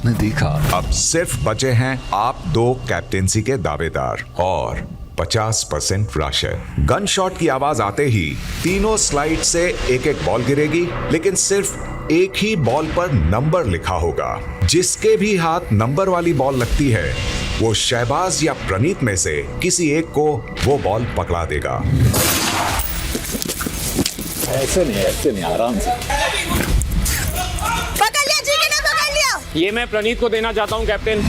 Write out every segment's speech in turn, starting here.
आपने देखा। अब सिर्फ बचे हैं आप दो कैप्टेंसी के दावेदार और 50% राशन। गन शॉट की आवाज आते ही तीनों स्लाइड से एक एक बॉल गिरेगी, लेकिन सिर्फ एक ही बॉल पर नंबर लिखा होगा। जिसके भी हाथ नंबर वाली बॉल लगती है वो शहबाज या प्रणीत में से किसी एक को वो बॉल पकड़ा देगा। ऐसे नहीं, आराम से। पकड़ लिया जी के ना, पकड़ लिया। ये मैं प्रणीत को देना चाहता हूँ कैप्टन।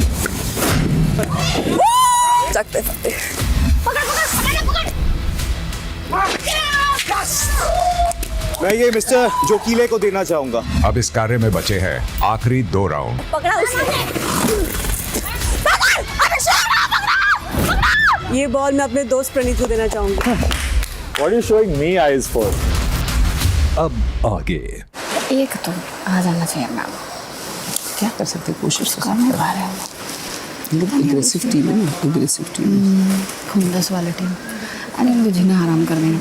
सकते सकते। मैं ये मिस्टर जोकीले को देना चाहूंगा। अब इस कार्य में बचे हैं आखिरी 2 राउंड। पकड़ा उसने। ये बॉल मैं अपने दोस्त प्रणीत को देना चाहूंगी। What are you showing me eyes for? अब आगे एक तो आ जाना चाहिए मैम। क्या कर सकते, कोशिश तो कर नहीं पा रहे हैं। एग्रेसिव टीम है ना, एग्रेसिव टीम, खुंदस वाली टीम। अरे मुझे जीना हराम कर देंगे।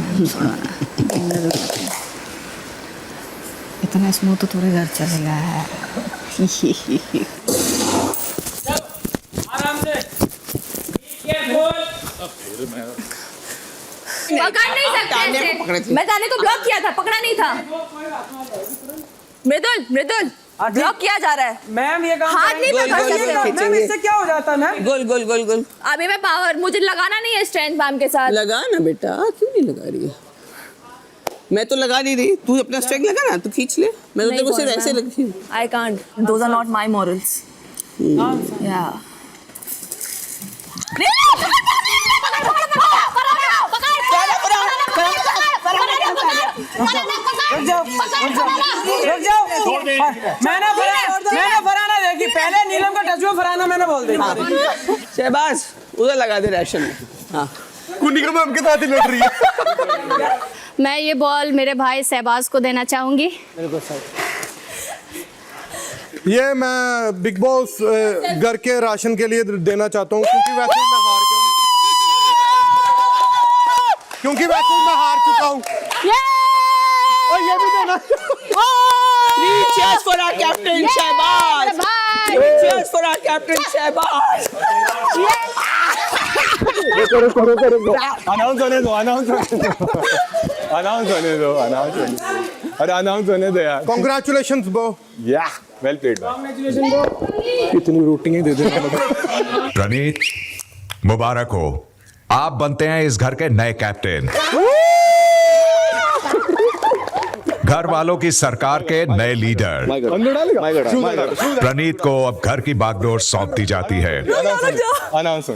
इतना स्मूथ तो थोड़े घर चलेगा है। आराम से। पकड़ नहीं सकते। मैं जाने को ब्लॉक किया था, पकड़ा नहीं था। मृदुल मृदुल ब्लॉक किया जा रहा है। मैम ये काम हाथ नहीं पकड़ सकते। मैम इससे क्या हो जाता है मैम? गोल गोल गोल गोल। अभी मैं पावर, मुझे लगाना नहीं है स्ट्रेंथ मैम के साथ। लगा ना बेटा, क्यों नहीं लगा रही है? मैं तो लगा नहीं रही, तू अपना स्ट्रेंथ लगा ना, तू खींच ले। मैं तो तेरे को सिर्फ ऐसे रखी हूँ। I can't. Those are not my morals. Yeah. रुक जाओ। मैंने फराना देखी, पहले नीलम का टच में फराना मैंने बोल दिया। शहबाज उधर लगा दे राशन में। हाँ, कुंडी मैम के साथ ही लड़ रही है। मैं ये बॉल मेरे भाई शहबाज को देना चाहूंगी। ये मैं बिग बॉस घर के राशन के लिए देना चाहता हूँ, क्योंकि वैसे ही मैं हार गया हूँ। क्योंकि वैसे ही मैं हार चुका हूँ। और ये भी देना। Cheers for our captain Shahbaz. Cheers for our captain Shahbaz. Announce होने दो, अनाउंस होने दो यार। Congratulations bro। Yeah, well played man। इतनी रूटिंग ही दे देना। प्रणीत, मुबारक हो, आप बनते हैं इस घर के नए कैप्टन। घर वालों की सरकार के नए लीडर। प्रणीत को अब घर की बागडोर सौंप दी जाती है। अनाउंस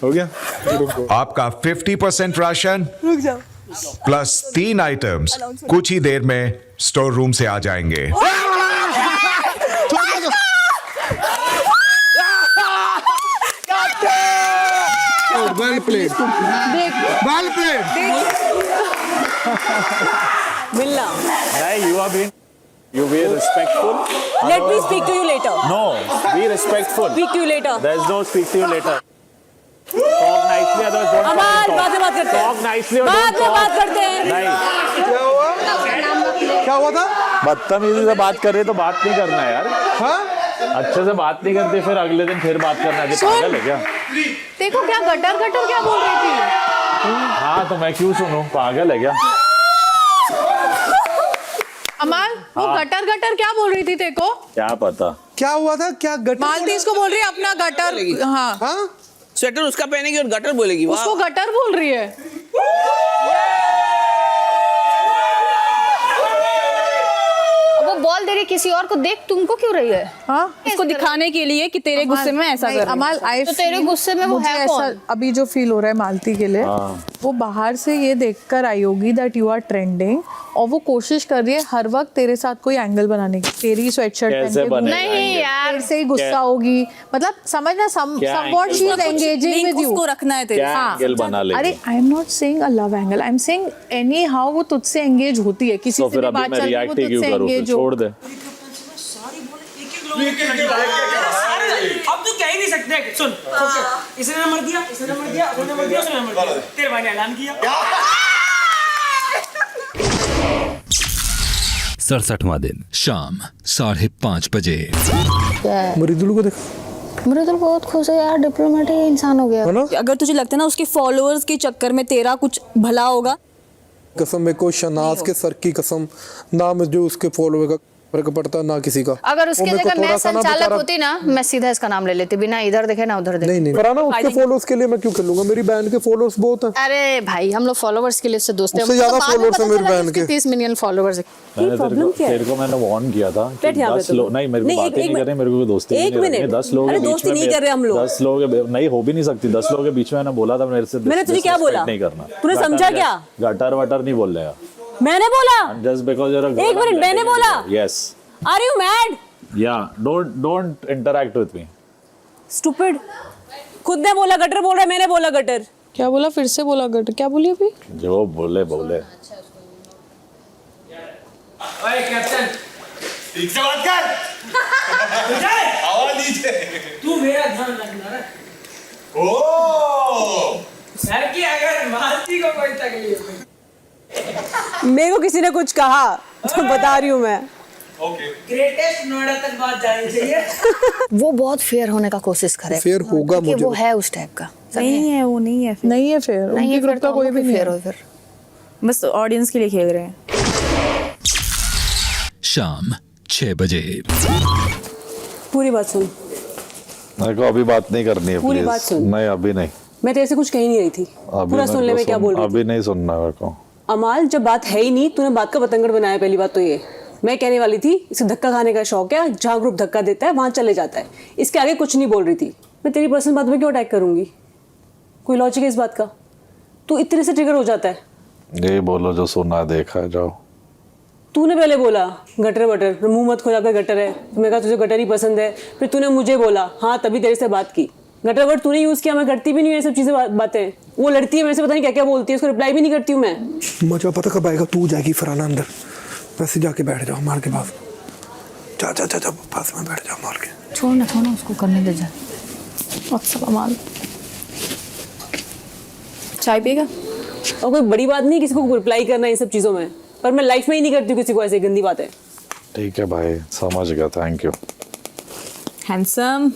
हो गया। आपका 50% राशन प्लस 3 आइटम्स कुछ ही देर में स्टोर रूम से आ जाएंगे। Well played। Well played। मिलना। You be respectful. Let me speak to you later. No, be respectful. Speak to you later. There is no speak to you later. Talk nicely, otherwise don't अमाल, talk. बाद में बात करते हैं। Talk nicely or बाद don't में talk. बात करते हैं। नहीं, क्या हुआ था? बदतमीजी से बात कर रहे तो बात नहीं करना है यार। हाँ? अच्छे से बात नहीं करते, फिर अगले दिन फिर बात करना है। पागल है क्या? देखो क्या गटर गटर क्या बोल रही थी। हाँ तो मैं क्यों सुनूं? पागल है क्या? अमाल वो गटर गटर क्या बोल रही थी तेरे को? क्या पता क्या हुआ था? क्या गटर? मालतीज को बोल रही है अपना गटर। हाँ हाँ, स्वेटर उसका पहनेगी और गटर बोलेगी। उसको गटर बोल रही है। वो बॉल दे रही किसी और को, देख तुमको क्यों रही है? हाँ, इसको दिखाने के लिए कि तेरे गुस्से में ऐसा कर अमाल तो तेरे गुस्से में वो है कौन? अभी जो फील हो रहा है मालती के लिए, वो बाहर से ये देखकर आई होगी दैट यू आर ट्रेंडिंग, और वो कोशिश कर रही है हर वक्त तेरे साथ कोई एंगल बनाने की। तेरी स्वेटशर्ट पहन के नहीं यार, से ही गुस्सा होगी, मतलब समझना somewhat she is engaging with you। उसको रखना है तेरे। क्या एंगल बना लेगी? अरे I am not saying a love angle, I am saying any how वो तुझसे एंगेज होती है, किसी से भी बात चल रही है वो तुझसे एंगेज हो। छोड़ दे। अब तू कह ही नहीं सकते। सुन, इसने नंबर दिया, इसने नंबर दिया, उसने नंबर दिया, उसने नंबर दिया। तेरे भाई ने ऐलान किया। 67वां दिन शाम 5:30 बजे। मृदुल को देख, मृदुल बहुत खुश है यार, डिप्लोमेटिक इंसान हो गया। है ना? अगर तुझे लगता है ना उसके फॉलोअर्स के चक्कर में तेरा कुछ भला होगा, कसम मेरे को शनाज के सर की कसम, ना मुझे उसके फॉलोअर का फर्क पड़ता ना किसी का। अगर उसकी वो मेरे को जगह मैं थोड़ा सा ना संचालक बेचारा- होती ना, मैं सीधा इसका नाम ले लेती, बिना इधर देखे ना उधर देखे। नहीं पराना, उसके फॉलोअर्स के लिए मैं क्यों खेलूंगा, मेरी बहन के फॉलोअर्स बहुत हैं। अरे भाई हम लोग फॉलोवर्स के लिए उससे दोस्त हैं। उससे ज्यादा followers हैं मेरी बहन के। 30 मिलियन फॉलोवर्स है। तेरे को मैंने वार्न किया था कि 10 लोग नहीं, मेरे को बातें नहीं कर रहे, मेरे को दोस्ती नहीं कर रहे। 10 लोग के बीच में नहीं कर रहे हम लोग। 10 लोग नहीं हो भी नहीं सकती। 10 लोगों के बीच में मैंने बोला था मेरे से, मैंने तुझे क्या बोला? नहीं करना। तूने समझा क्या? गटर वटर नहीं बोल रहे, मैंने बोला। Just because you're a girl, एक मिनट, I'm मैंने letting you बोला? go. Yes. Are you mad? Yeah, don't interact with me. Stupid. खुद ने बोला गटर बोल रहा है, मैंने बोला गटर। क्या बोला, फिर से बोला गट, क्या बोली अभी? जो बोले ओए कैप्टन, ठीक से बात कर। आवाज नीचे। तू मेरा ध्यान रखना रे। ओ सर की अगर मालती को कोई तकलीफ है, मेरे को किसी ने कुछ कहा तो बता रही हूँ मैं। ग्रेटेस्ट नोएडा तक बात जानी चाहिए। वो बहुत फेयर होने का कोशिश करे। फेयर होगा क्योंकि मुझे। वो है उस टाइप का। नहीं है, वो नहीं है। नहीं है फिर, नहीं उनके है ग्रुप का कोई भी नहीं फेयर है। हो फिर। बस ऑडियंस के लिए खेल रहे हैं। शाम 6 बजे। पूरी बात सुन। मेरे को अभी बात नहीं करनी है, पूरी प्लीज। बात सुन। नहीं अभी नहीं, मैं तेरे से कुछ कह ही नहीं रही थी, पूरा सुन ले मैं क्या बोल रही थी। अभी नहीं सुनना मेरे को। अमाल, जब बात है ही नहीं, तूने बात का बतंगड़ बनाया। पहली बात तो ये मैं कहने वाली थी, इसे धक्का खाने का शौक है, जहाँ ग्रुप धक्का देता है वहां चले जाता है। इसके आगे कुछ नहीं बोल रही थी। मैं तेरी पर्सनल बात में क्यों अटैक करूंगी? कोई लॉजिक है इस बात का? तू इतने से ट्रिगर हो जाता है। ये बोलो जो सुना देखा, जाओ। तूने पहले बोला गटर वटर, मुंह मत खोला कर गटर है, तो मैं कहा तुझे गटर ही पसंद है। फिर तूने मुझे बोला, हाँ तभी तेरे से बात की। गटर वर्ड तूने यूज किया, मैं करती भी नहीं हूँ ये सब चीजें बातें। वो लड़ती है मेरे से, पता नहीं क्या क्या बोलती है, उसको रिप्लाई भी नहीं करती हूँ मैं। मजा पता कब आएगा, तू जाएगी फराना अंदर, वैसे जाके बैठ जाओ मार के पास। जा जा जा जा पास में बैठ जाओ मार के। छोड़ ना उसको करने दे जा। अच्छा माल, चाय पिएगा? और कोई बड़ी बात नहीं किसी को रिप्लाई करना इन सब चीजों में, पर मैं लाइफ में ही नहीं करती हूँ किसी को ऐसे गंदी बातें। ठीक है भाई, समझ गया, थैंक यू। हैंडसम।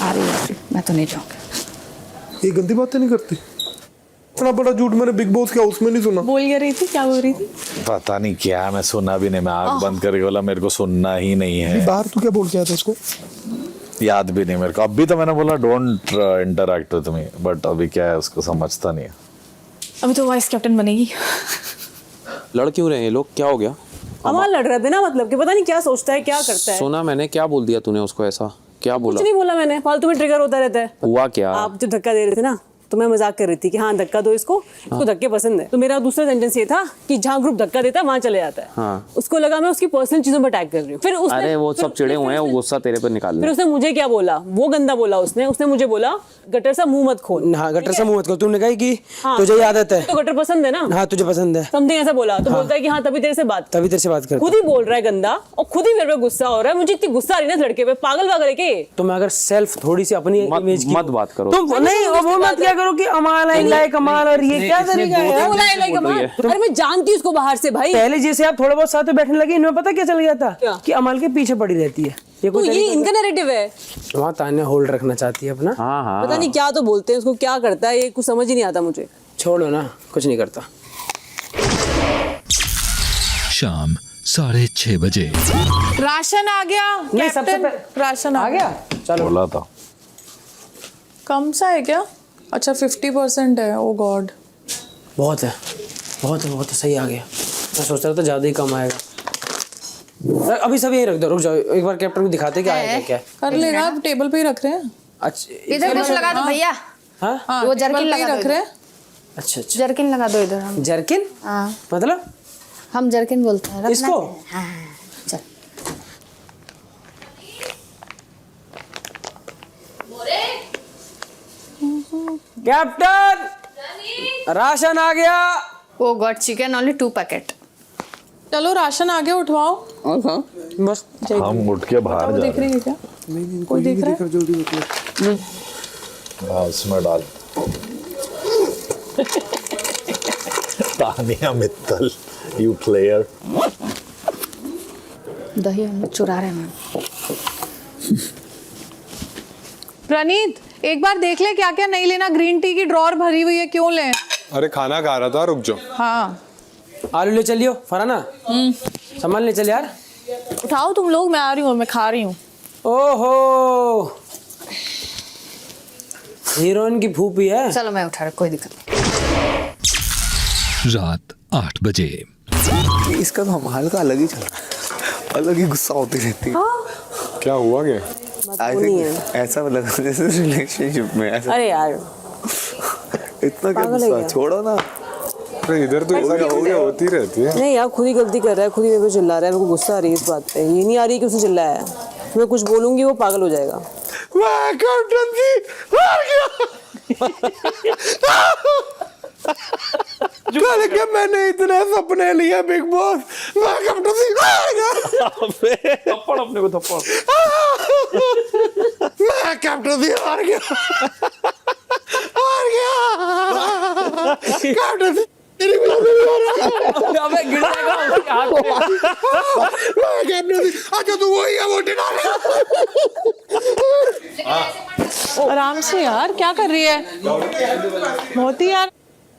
आ रही है, मैं तो नहीं जाऊंगी। ये गंदी बातें नहीं करती। इतना बड़ा झूठ मैंने बिग बॉस के हाउस में नहीं सुना। बोल क्या रही थी, क्या बोल रही थी? पता नहीं क्या, मैं सुना भी नहीं। मैं आँख बंद करके बोला मेरे को सुनना ही नहीं है। बाहर तू क्या बोल के आया था उसको? याद भी नहीं मेरे को। अभी तो मैंने बोला don't interact with me, but अभी क्या है उसको समझता नहीं है। अभी तो वाइस कैप्टन बनेगी। लड़ क्यों रहे हैं ये लोग, क्या हो गया? अमाल लड़ रहा है बिना मतलब कि, पता नहीं क्या सोचता है, क्या करता है। सुना मैंने, क्या बोल दिया तूने उसको ऐसा? क्या बोला? कुछ नहीं बोला मैंने, फालतू में ट्रिगर होता रहता है। हुआ क्या? आप जब धक्का दे रहे थे ना, तो मैं मजाक कर रही थी कि हाँ धक्का दो इसको धक्के पसंद है। तो मेरा दूसरा सेंटेंस ये था कि जहाँ ग्रुप धक्का देता है वहां चले जाता है। हाँ। उसको लगा मैं उसकी पर्सनल चीजों पर अटैक कर रही हूँ। फिर उसने, अरे वो सब चिड़े हुए हैं, वो गुस्सा तेरे पर निकाल फिर उसने मुझे क्या बोला, वो गंदा बोला उसने मुझे बोला गटर सा मुंह मत खोल। हाँ गटर से मुंह मत खोल। तुमने कहा कि हाँ, तुझे आदत है। तो गटर पसंद है ना? हाँ तुझे पसंद है। समथिंग ऐसा बोला तो बोलता है कि हाँ तभी तेरे से बात कर। खुद ही बोल रहा है गंदा, और खुद ही मेरे पे गुस्सा हो रहा है। मुझे इतनी गुस्सा आ रही है ना लड़के पे, पागल वागल है के। तुम अगर सेल्फ थोड़ी सी अपनी इमेज की मत बात करो। तुम नहीं, वो मत क्या करो कि अमाल है लाइक अमाल, और ये क्या तरीका है? बोला है लाइक अमाल। अरे मैं जानती हूँ उसको बाहर से भाई। पहले जैसे आप थोड़ा बहुत साथ में बैठने लगे, इनमें पता क्या चल गया था कि अमाल के पीछे पड़ी रहती है। ये तो ये इनका नैरेटिव है। वहाँ तान्या होल्ड रखना चाहती है अपना। हाँ। पता नहीं क्या तो बोलते हैं उसको, क्या करता है ये कुछ समझ ही नहीं आता मुझे। छोड़ो ना, कुछ नहीं करता। शाम 6:30 बजे। राशन आ गया नहीं, सबसे कैप्टन, राशन आ गया। चलो बोला था। कम सा है क्या? अच्छा 50% है। ओ गॉड, बहुत है, बहुत है, सही आ गया। मैं सोच रहा था ज्यादा ही कम आएगा। अभी सब यही रख दो, रुक जाओ, एक बार कैप्टन को दिखाते क्या आएगा क्या। कर लेना, आप टेबल पे ही रख रहे हैं। अच्छा इधर कुछ लगा दो भैया। हाँ वो जर्किन लगा रख रहे हैं। अच्छा जर्किन लगा दो इधर। हम जर्किन मतलब हम जर्किन बोलते हैं इसको। हाँ चल। कैप्टन राशन आ गया। ओ गॉड, चिकन ओनली 2 पैकेट। चलो राशन आ गया, उठवाओ। बस हम उठ के बाहर वो जा देख रहे रही है क्या? कोई देख रहा है? जल्दी निकलो। हैं। हाँ उसमें डाल। Tania Mittal, you player. दही हम लोग चुरा रहे हैं मैम। प्रणीत एक बार देख ले क्या क्या नहीं लेना, ग्रीन टी की ड्रॉर भरी हुई है, क्यों लें? अरे खाना खा रहा था, रुक जाओ। हाँ आलू ले चलियो फराना, सामान ले चल यार। उठाओ तुम लोग, मैं आ रही हूँ, मैं खा रही हूँ। ओहो हीरोइन की फूफी है। चलो मैं उठा रहा, कोई दिक्कत नहीं। रात 8 बजे। इसका तो हमाल का अलग ही चल रहा है, अलग ही गुस्सा होती रहती है। क्या हुआ क्या? आई थिंक ऐसा लगा जैसे रिलेशनशिप में ऐसा। अरे यार इतना क्या गुस्सा, छोड़ो ना। अरे इधर तो ऐसा हो गया, होती रहती है। नहीं यार, खुद ही गलती कर रहा है, खुद ही मेरे को चिल्ला रहा है, मेरे को गुस्सा आ रही है इस बात पे। ये नहीं आ रही कि उसे चिल्लाया है, मैं कुछ बोलूंगी वो पागल हो जाएगा। मैं कैप्टन जी हार गया। कल के मैंने इतने सपने लिए बिग बॉस, मैं कैप्टन जी हार गया। थप्पड़ अपने को थप्पड़। मैं कैप्टन जी हार गया, हार गया। कैप्टन जी तेरी वजह से हार गया। अबे गिर जाएगा उसके हाथ में। मैं कैप्टन जी, अच्छा तू वही है, वोट डाल। आराम से यार, क्या कर रही है? बहुत ही यार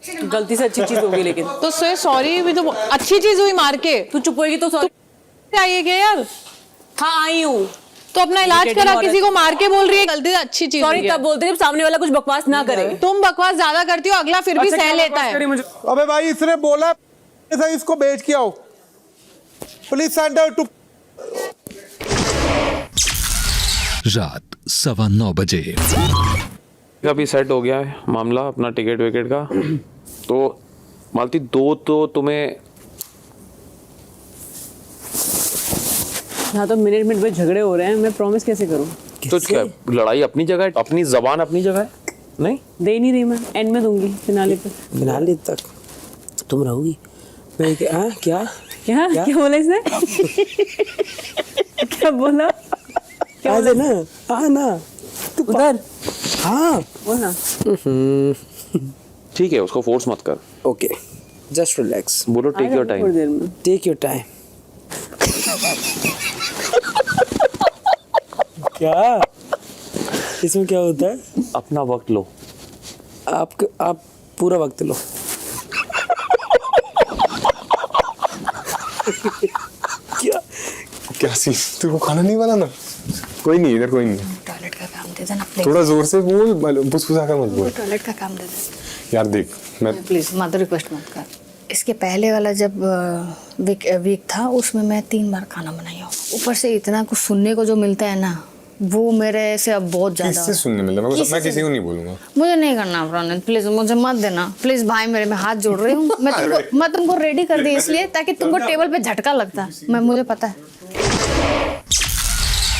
गलती से अच्छी चीज होगी, लेकिन तो से सॉरी भी तो अच्छी चीज हुई मार के। तू चुप होगी तो सॉरी आइए क्या यार? हाँ आई हूँ। तो अपना इलाज करा, किसी को मार के बोल रही है गलती से अच्छी चीज। सॉरी तब बोलते जब सामने वाला कुछ बकवास ना करे। तुम बकवास ज्यादा करती हो, अगला फिर भी सह लेता है। अबे भाई इसने बोला इसको बेच के आओ, प्लीज सेंड आउट टू। रात 9:15 बजे। अभी सेट हो गया है मामला अपना टिकट विकेट का। तो मालती दो तो तुम्हें हाँ तो मिनट मिनट में झगड़े हो रहे हैं, मैं प्रॉमिस कैसे करूँ? तो क्या लड़ाई अपनी जगह है, अपनी जबान अपनी जगह है। नहीं दे नहीं रही मैं, एंड में दूंगी फिनाले पे। फिनाले तक तुम रहोगी? मैं क्या क्या क्या क्या बोला इसने? क्या बोला? आ जाना, आ ना उधर। हाँ बोला ठीक है, उसको फोर्स मत कर। ओके जस्ट रिलैक्स, बोलो टेक योर टाइम। थोड़ी देर में टेक योर टाइम। क्या इसमें क्या होता है? अपना वक्त लो। आप पूरा वक्त लो। क्या सीन, तेरे को खाना नहीं बनाना? कोई नहीं, इधर कोई नहीं। टॉयलेट का काम दे देना प्लीज। थोड़ा जोर से बोल, फुसफुसा कर मत बोल। टॉयलेट का काम दे दे यार देख, मैं प्लीज, मत रिक्वेस्ट मत कर। इसके पहले वाला जब वीक था उसमें मैं 3 बार खाना बनाई हूँ। ऊपर से इतना कुछ सुनने को जो मिलता है ना, वो मेरे से अब बहुत ज्यादा। किससे सुनने मिलता है? मैं किसी को नहीं बोलूंगा। मुझे नहीं करना प्रणीत, प्लीज मुझे मत देना प्लीज भाई, मेरे में हाथ जोड़ रही हूँ। मैं तुमको रेडी कर दी इसलिए ताकि तुमको टेबल पे झटका लगता। मुझे पता है।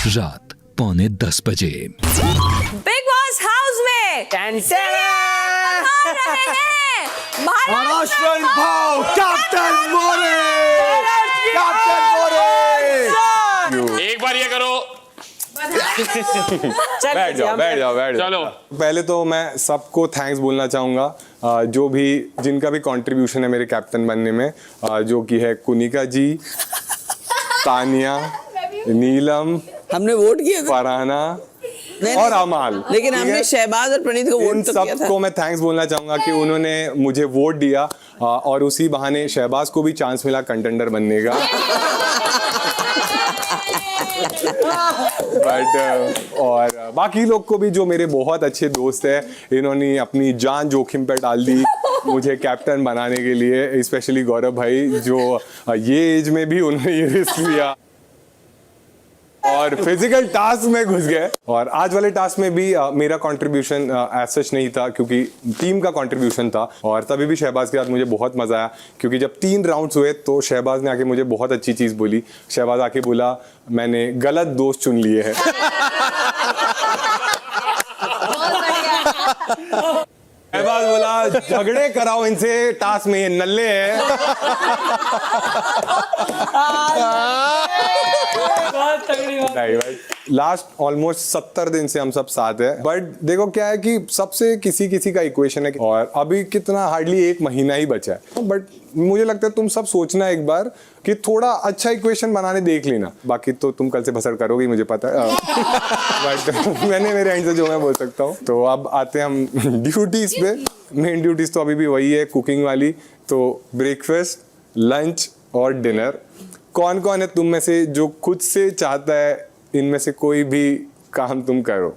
रात 9:45 बजे। बिग बॉस हाउस में महाराष्ट्र भाव कैप्टन मोरे, कैप्टन मोरे। एक बार ये करो। बैठ जाओ, बैठ जाओ, बैठ जाओ। चलो पहले तो मैं सबको थैंक्स बोलना चाहूँगा, जो भी जिनका भी कंट्रीब्यूशन है मेरे कैप्टन बनने में, जो कि है कुनिका जी, तानिया, नीलम, हमने वोट किया था फरहाना और अमाल। लेकिन हमने शहबाज और प्रणीत को इन वोट तो किया था। सबको मैं थैंक्स बोलना चाहूँगा कि उन्होंने मुझे वोट दिया, और उसी बहाने शहबाज को भी चांस मिला कंटेंडर बनने का। बट और बाकी लोग को भी, जो मेरे बहुत अच्छे दोस्त हैं, इन्होंने अपनी जान जोखिम पर डाल दी मुझे कैप्टन बनाने के लिए। स्पेशली गौरव भाई, जो ये एज में भी उन्होंने ये रिस्क लिया और फिजिकल टास्क में घुस गए। और आज वाले टास्क में भी मेरा कंट्रीब्यूशन एज सच नहीं था, क्योंकि टीम का कंट्रीब्यूशन था। और तभी भी शहबाज के साथ मुझे बहुत मजा आया, क्योंकि जब 3 राउंड्स हुए तो शहबाज ने आके मुझे बहुत अच्छी चीज बोली। शहबाज आके बोला मैंने गलत दोस्त चुन लिए हैं। शहबाज बोला झगड़े कराओ इनसे, टास्क में ये नल्ले हैं। बहुत तगड़ी बात। नहीं भाई, लास्ट ऑलमोस्ट 70 दिन से हम सब साथ हैं, बट देखो क्या है कि सबसे किसी किसी का इक्वेशन है, और अभी कितना हार्डली 1 महीना ही बचा है, बट मुझे लगता है तुम सब सोचना एक बार कि थोड़ा अच्छा इक्वेशन बनाने देख लेना, बाकी तो तुम कल से भसड़ करोगे मुझे पता है, बट मैंने मेरे एंड से जो मैं बोल सकता हूँ। तो अब आते हैं हम ड्यूटीज पे। मेन ड्यूटीज तो अभी भी वही है, कुकिंग वाली। तो ब्रेकफास्ट, लंच और डिनर, कौन कौन है तुम में से जो खुद से चाहता है इनमें से कोई भी काम तुम करो?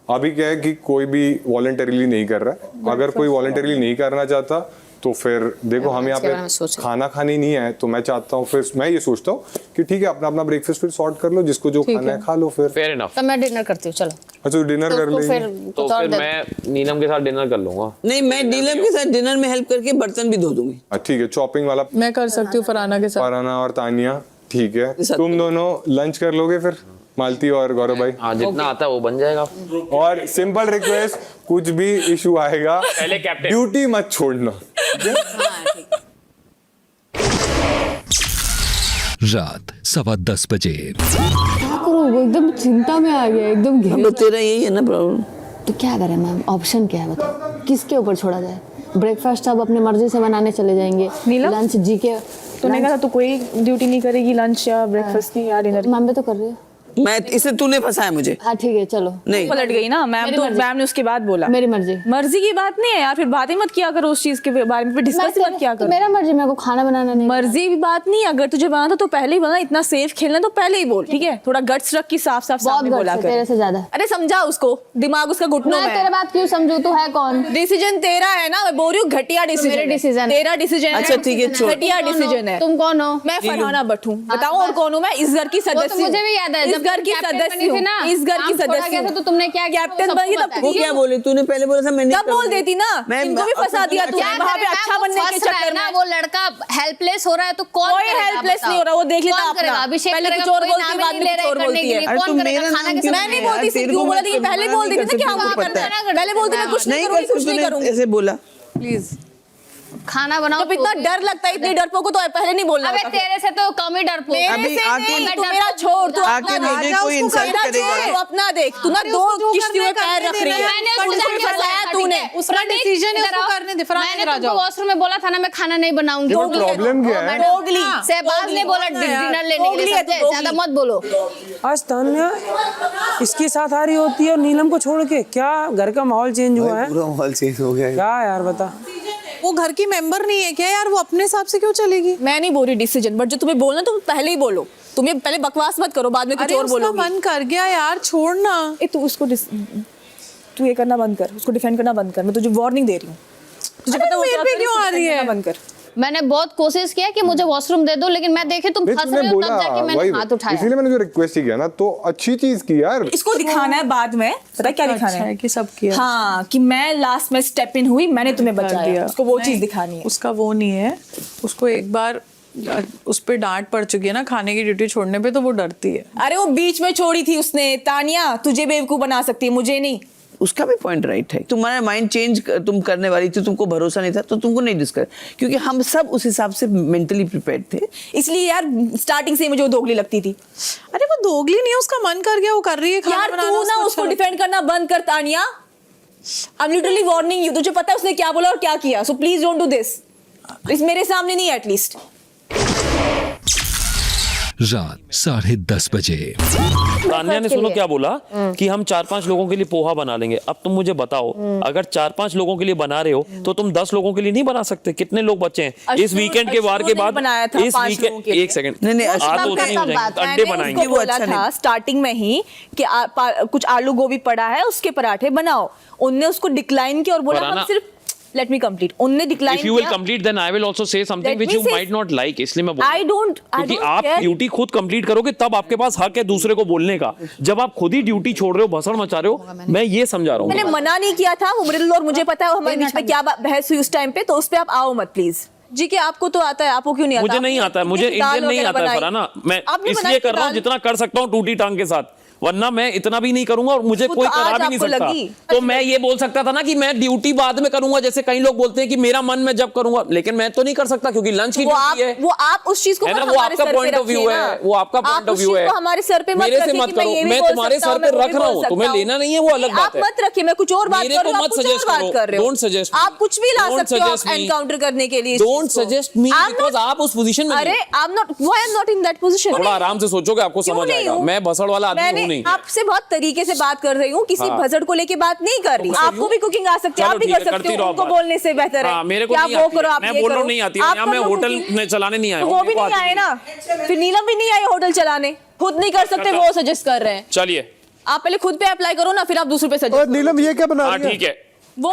अभी क्या है कि कोई भी वॉलंटरीली नहीं कर रहा है, अगर कोई वॉलंटरीली नहीं करना चाहता तो फिर देखो हम यहाँ पे खाना खाने नहीं आए, तो मैं चाहता हूँ, फिर मैं ये सोचता हूँ कि ठीक है अपना अपना ब्रेकफास्ट फिर सॉर्ट कर लो, जिसको जो खाना है खा लो फिर। Fair enough. तो मैं डिनर करती हूँ, चलो। अच्छा डिनर कर ले, तो फिर मैं नीलम के साथ डिनर कर लूंगा। नहीं, मैं नीलम के साथ डिनर में हेल्प करके बर्तन भी धो दूंगी। ठीक है, चॉपिंग वाला मैं कर सकती हूँ फरहाना के साथ। फरहाना और तानिया, ठीक है। तुम दोनों लंच कर लोगे फिर, मालती और गौरव भाई? हाँ, जितना आता है वो बन जाएगा। और सिंपल रिक्वेस्ट, कुछ भी इशू आएगा पहले कैप्टन ड्यूटी मत छोड़ना। रात 10:15 बजे। क्या करूँ, वो एकदम चिंता में आ गया, एकदम अब तेरा यही है ना प्रॉब्लम। तो क्या करें मैम, ऑप्शन क्या है बताओ, किसके ऊपर छोड़ा जाए? ब्रेकफास्ट अब अपने मर्जी से बनाने चले जाएंगे, लंच जी के। तूने कहा तू कोई ड्यूटी नहीं करेगी लंच या ब्रेकफास्ट की या डिनर? मैम भी तो कर रही है। मैं इसे तूने फंसाया मुझे। हाँ ठीक है चलो। नहीं पलट गई ना मैम, तो मैम ने उसके बाद बोला मेरी मर्जी। मर्जी की बात नहीं है यार, फिर बातें मत किया करो उस चीज के बारे में, डिस्कस मत किया करो। मेरा मर्जी, मेरे को खाना बनाना नहीं। मर्जी की बात नहीं, अगर तुझे बनाना था तो पहले ही बना, इतना सेफ खेलना तो पहले ही बोल, ठीक है? थोड़ा गट्स रख की साफ साफ सामने बोला कर। तेरे से ज्यादा। अरे समझा उसको, दिमाग उसका घुटनों में। मैं तेरे बात क्यों समझू, तू है कौन? डिसीजन तेरा है ना, मैं बोल रही हूँ घटिया डिसीजन। तेरा डिसीजन। अच्छा ठीक है, छोड़। घटिया डिसीजन है। तुम कौन हो? मैं फरहाना भट्ट हूँ। बताओ और कौन हूँ मैं? इस घर की सदस्य। मुझे भी याद है, इस घर की सदस्य हूँ, इस घर की सदस्य हूँ। तो तुमने क्या कैप्टन बन गई तब वो क्या बोले? तूने पहले बोला था मैं नहीं तब बोल देती ना, इनको भी फंसा दिया तू वहाँ पे अच्छा बनने के चक्कर में। वो लड़का हेल्पलेस हो रहा है तो कौन कोई हेल्पलेस नहीं हो रहा, वो देख लेता अपना। पहले कुछ और बोलती है, बाद में कुछ और बोलती है। कौन करेगा खाना के? मैं नहीं बोलती, सिर्फ क्यों बोला थी? पहले बोल देती ना क्या हम करना है, पहले बोलती मैं कुछ नहीं करूँगी, कुछ नहीं करूँगी। ऐसे बोला प्लीज खाना बनाओ। तो इतना डर लगता है, इतनी डरपोक को तो पहले नहीं बोलना। अबे तेरे से तो कम ही डरपोक। अभी आके तू मेरा छोड़, तू आके मुझे कोई इंसल्ट करेगा। तू अपना देख, तू ना दो किश्ती में पैर रख रही है। मैंने फंसाया तूने, उसका डिसीजन है, उसको करने दे। मैंने तुमको वॉशरूम में बोला था ना मैं खाना नहीं बनाऊंगी। प्रॉब्लम क्या है? दोगली शहबाज ने बोला डिनर लेने के लिए, ज्यादा मत बोलो। आज तान्या इसके साथ आ रही होती है और नीलम को छोड़ के, क्या घर का माहौल चेंज हुआ है? पूरा माहौल चेंज हो गया है। क्या यार बता, वो घर की मेंबर नहीं है क्या यार? वो अपने हिसाब से क्यों चलेगी? मैं नहीं बोल रही डिसीजन, बट जो तुम्हें बोलना तुम पहले ही बोलो। तुम्हें पहले बकवास मत करो, बाद में कुछ और बोलो। मन कर गया यार, छोड़ना। तू उसको तू ये करना बंद कर, उसको डिफेंड करना बंद कर। मैं तुझे वार्निंग दे रही हूँ, तुझे पता है वो क्यों आ रही है? बंद कर। मैंने बहुत कोशिश किया कि मुझे वॉशरूम दे दो, लेकिन मैं देखे तुम फंस रहे हो, तब जाके मैंने हाथ उठाया। इसीलिए मैंने जो रिक्वेस्ट किया ना, तो अच्छी चीज की यार। इसको दिखाना है बाद में, पता है क्या दिखाना है कि सब किया। हाँ, कि मैं लास्ट में स्टेप इन हुई, मैंने तुम्हें बचाया। उसको वो चीज दिखानी है। उसका वो नहीं है, उसको एक बार उस पे डांट पड़ चुकी है ना खाने की ड्यूटी छोड़ने पे, तो वो डरती है। अरे वो बीच में छोड़ी थी उसने। तानिया तुझे बेवकूफ बना सकती है, मुझे नहीं। उसका भी पॉइंट राइट है। तुम्हारा माइंड चेंज तुम करने वाली थी, तुमको भरोसा नहीं था तो तुमको नहीं डिस्कस, क्योंकि हम सब उस हिसाब से मेंटली प्रिपेयर्ड थे। इसलिए यार स्टार्टिंग से ही मुझे वो दोगली लगती थी। अरे वो दोगली नहीं है, उसका मन कर गया, वो कर रही है खाना बनाना। यार तू ना उसको डिफेंड करना बंद कर Tania. I am literally warning you. तुझे पता है उसने क्या बोला और क्या किया, so please don't do this. इस मेरे सामने नहीं एटलीस्ट। रात 10:30 बजे। तान्या ने सुनो क्या बोला कि हम 4-5 लोगों के लिए पोहा बना लेंगे। अब तुम मुझे बताओ, अगर 4-5 लोगों के लिए बना रहे हो तो तुम 10 लोगों के लिए नहीं बना सकते? कितने लोग बचे हैं इस वीकेंड के वार के बाद? इस वीकेंड एक सेकंड, नहीं तो उतने ही हो जाएंगे, अंडे बनाएंगे। वो अच्छा था स्टार्टिंग में ही कि कुछ आलू गोभी पड़ा है, उसके पराठे बनाओ। उनने उसको डिक्लाइन किया और बोला हम सिर्फ let me complete. उनने डिक्लाइन किया। If you will complete, then I will also say something which you might not like. इसलिए मैं बोल रहा हूँ क्योंकि आप ड्यूटी खुद कंप्लीट करोगे तब आपके पास हक है दूसरे को बोलने का। जब आप खुद ही ड्यूटी छोड़ रहे हो, भसड़ मचा रहे हो, मैं ये समझा रहा हूँ। मैंने मना नहीं किया था, मृदुल और मुझे पता है हमारे बीच में क्या बहस हुई उस टाइम पे, तो उस पे आप आओ मत प्लीज। जी कि आपको तो आता है, आपको क्यों नहीं आता? मुझे नहीं आता है, मुझे इंडियन नहीं आता है फरहाना। मैं इसलिए कर रहा हूँ जितना कर सकता हूँ टूटी टांग के साथ। वरना मैं इतना भी नहीं करूंगा और मुझे कोई करा भी नहीं सकता। तो मैं ये बोल सकता था ना कि मैं ड्यूटी बाद में करूंगा, जैसे कई लोग बोलते हैं कि मेरा मन मैं जब करूंगा, लेकिन मैं तो नहीं कर सकता क्योंकि लंच की ड्यूटी है। वो आप उस चीज को है ना, वो आपका पॉइंट ऑफ व्यू है, वो आपका पॉइंट ऑफ व्यू है। हमारे सर पे मेरे से मत करो, मैं तुम्हारे सर पे रख रहा हूँ, तुम्हें लेना नहीं है वो अलग बात है। आप मत रखिए, मैं कुछ और बात कर रहा हूँ, मत सजेस्ट करो, डोंट सजेस्ट, आप कुछ भी ला सकते हो एनकाउंटर करने के लिए। डोंट सजेस्ट मी बिकॉज़ आप उस पोजीशन में। अरे I am not, why I am not in that position. थोड़ा आराम से सोचोगे, आपको समझ आएगा। मैं भसड़ वाला आदमी हूं नहीं। आपसे बहुत तरीके से बात कर रही हूँ, किसी भसड़ को लेके बात नहीं कर रही। आपको भी कुकिंग आ सकती है, आप भी कर सकते हो, उनको बोलने से बेहतर है। मेरे को नहीं आती, मैं बोल रहा हूँ नहीं आती, यहाँ मैं होटल चलाने नहीं आया। वो भी नहीं आए ना, फिर नीलम भी नहीं आई होटल चलाने, खुद नहीं कर सकते, वो सजेस्ट कर रहे हैं। चलिए आप पहले खुद पे अप्लाई करो ना, फिर आप दूसरे पे सजेस्ट। नीलम ये क्या बना रही है? ठीक है, वो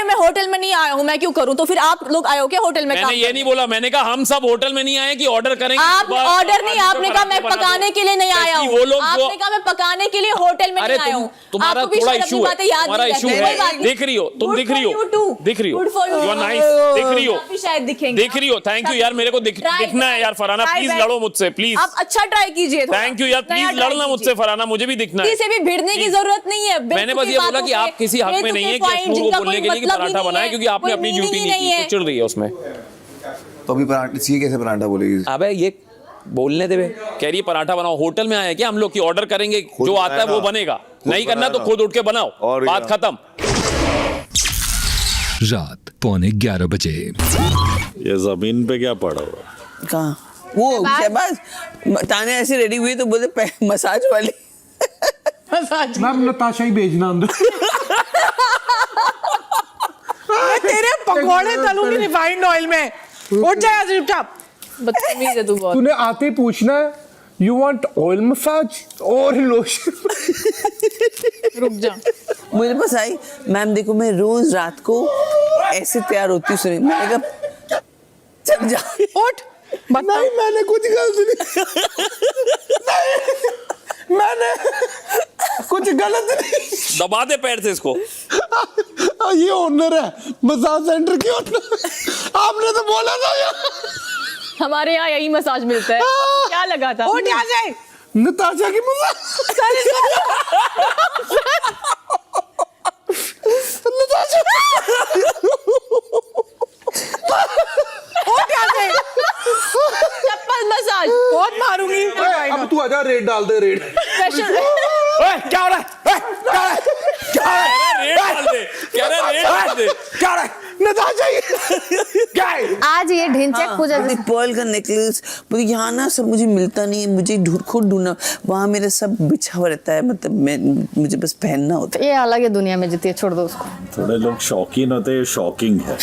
मैं होटल में नहीं आया हूँ, मैं क्यों करूँ? तो फिर आप लोग आए हो क्या होटल में? मैंने ये नहीं बोला, मैंने कहा हम सब होटल में नहीं आए कि ऑर्डर करेंगे। आप ऑर्डर नहीं, आपने कहा मैं पकाने के लिए नहीं आया हूँ, आपने कहा मैं पकाने के लिए होटल में नहीं आया हूँ। तुम्हारा थोड़ा इशू है, तुम्हारा इशू है, दिख रही हो तुम, दिख रही हो, दिख रही हो, यू आर नाइस, दिख रही हो, शायद दिखेंगे, दिख रही हो। थैंक यू यार, मेरे को दिखना है यार फरहाना, प्लीज लड़ो मुझसे प्लीज। आप अच्छा ट्राई कीजिए। थैंक यू यार, प्लीज लड़ना मुझसे फरहाना, मुझे भी दिखना है। किसी भी भिड़ने की जरूरत नहीं है। मैंने बस ये बोला कि आप किसी हक में नहीं है कि अश्नूर को बोलने के लिए कि पराठा बनाए, क्योंकि आपने अपनी ड्यूटी नहीं की, तो चिढ़ रही है उसमें। तो अभी पराठा सी कैसे पराठा बोलेगी? अबे ये बोलने दे, कह रही है पराठा बनाओ। होटल में आया क्या हम लोग की ऑर्डर करेंगे, जो आता है वो बनेगा, नहीं करना तो खुद उठ के बनाओ, बात खत्म। रात 11:15 बजे। ये जमीन पे क्या पड़ा हुआ? कहाँ वो शहबाज ताने ऐसे रेडी हुई तो बोले मसाज वाली। मैम नताशा ही भेजना अंदर। तेरे पकौड़े तलूंगी रिफाइंड ऑयल में, उठ जा यहाँ से चुपचाप। बदतमीज है तू बहुत। तूने आते ही पूछना है यू वांट ऑयल मसाज और लोशन। रुक जा। मुझे बस आई मैम देखो मैं रोज रात को ऐसे तैयार होती हूँ, सुनिए मैंने कहा चल जा उठ। नहीं मैंने कुछ गलत नहीं, मैंने कुछ गलत नहीं। दबा दे पैर से इसको। ये ओनर है मसाज सेंटर की ओनर, आपने तो बोला था यार। हमारे यहाँ यही मसाज मिलता है, क्या लगा था? उठ यहाँ से। नताशा की मसाज। नताशा उठ यहाँ से। चप्पल मसाज बहुत मारूंगी। अब तू आजा, रेड डाल दे, रेड। स्पेशल। क्या हो रहा है? क्या हो रहा है? क्या हो रहा है? रेड डाल दे, क्या रेड डाल दे, क्या हो रहा है? नताशा क्या है? आज ये ढिंचैक पूजा पर्ल का नेकलेस मुझे यहाँ ना सब मुझे मिलता नहीं है, मुझे खुद ढूंढना, वहाँ मेरा सब बिछा हुआ रहता है, मतलब मुझे बस पहनना होता है। ये अलग है दुनिया में, जीती है, छोड़ दो उसको। थोड़े लोग शौकीन होते हैं, शॉकिंग है।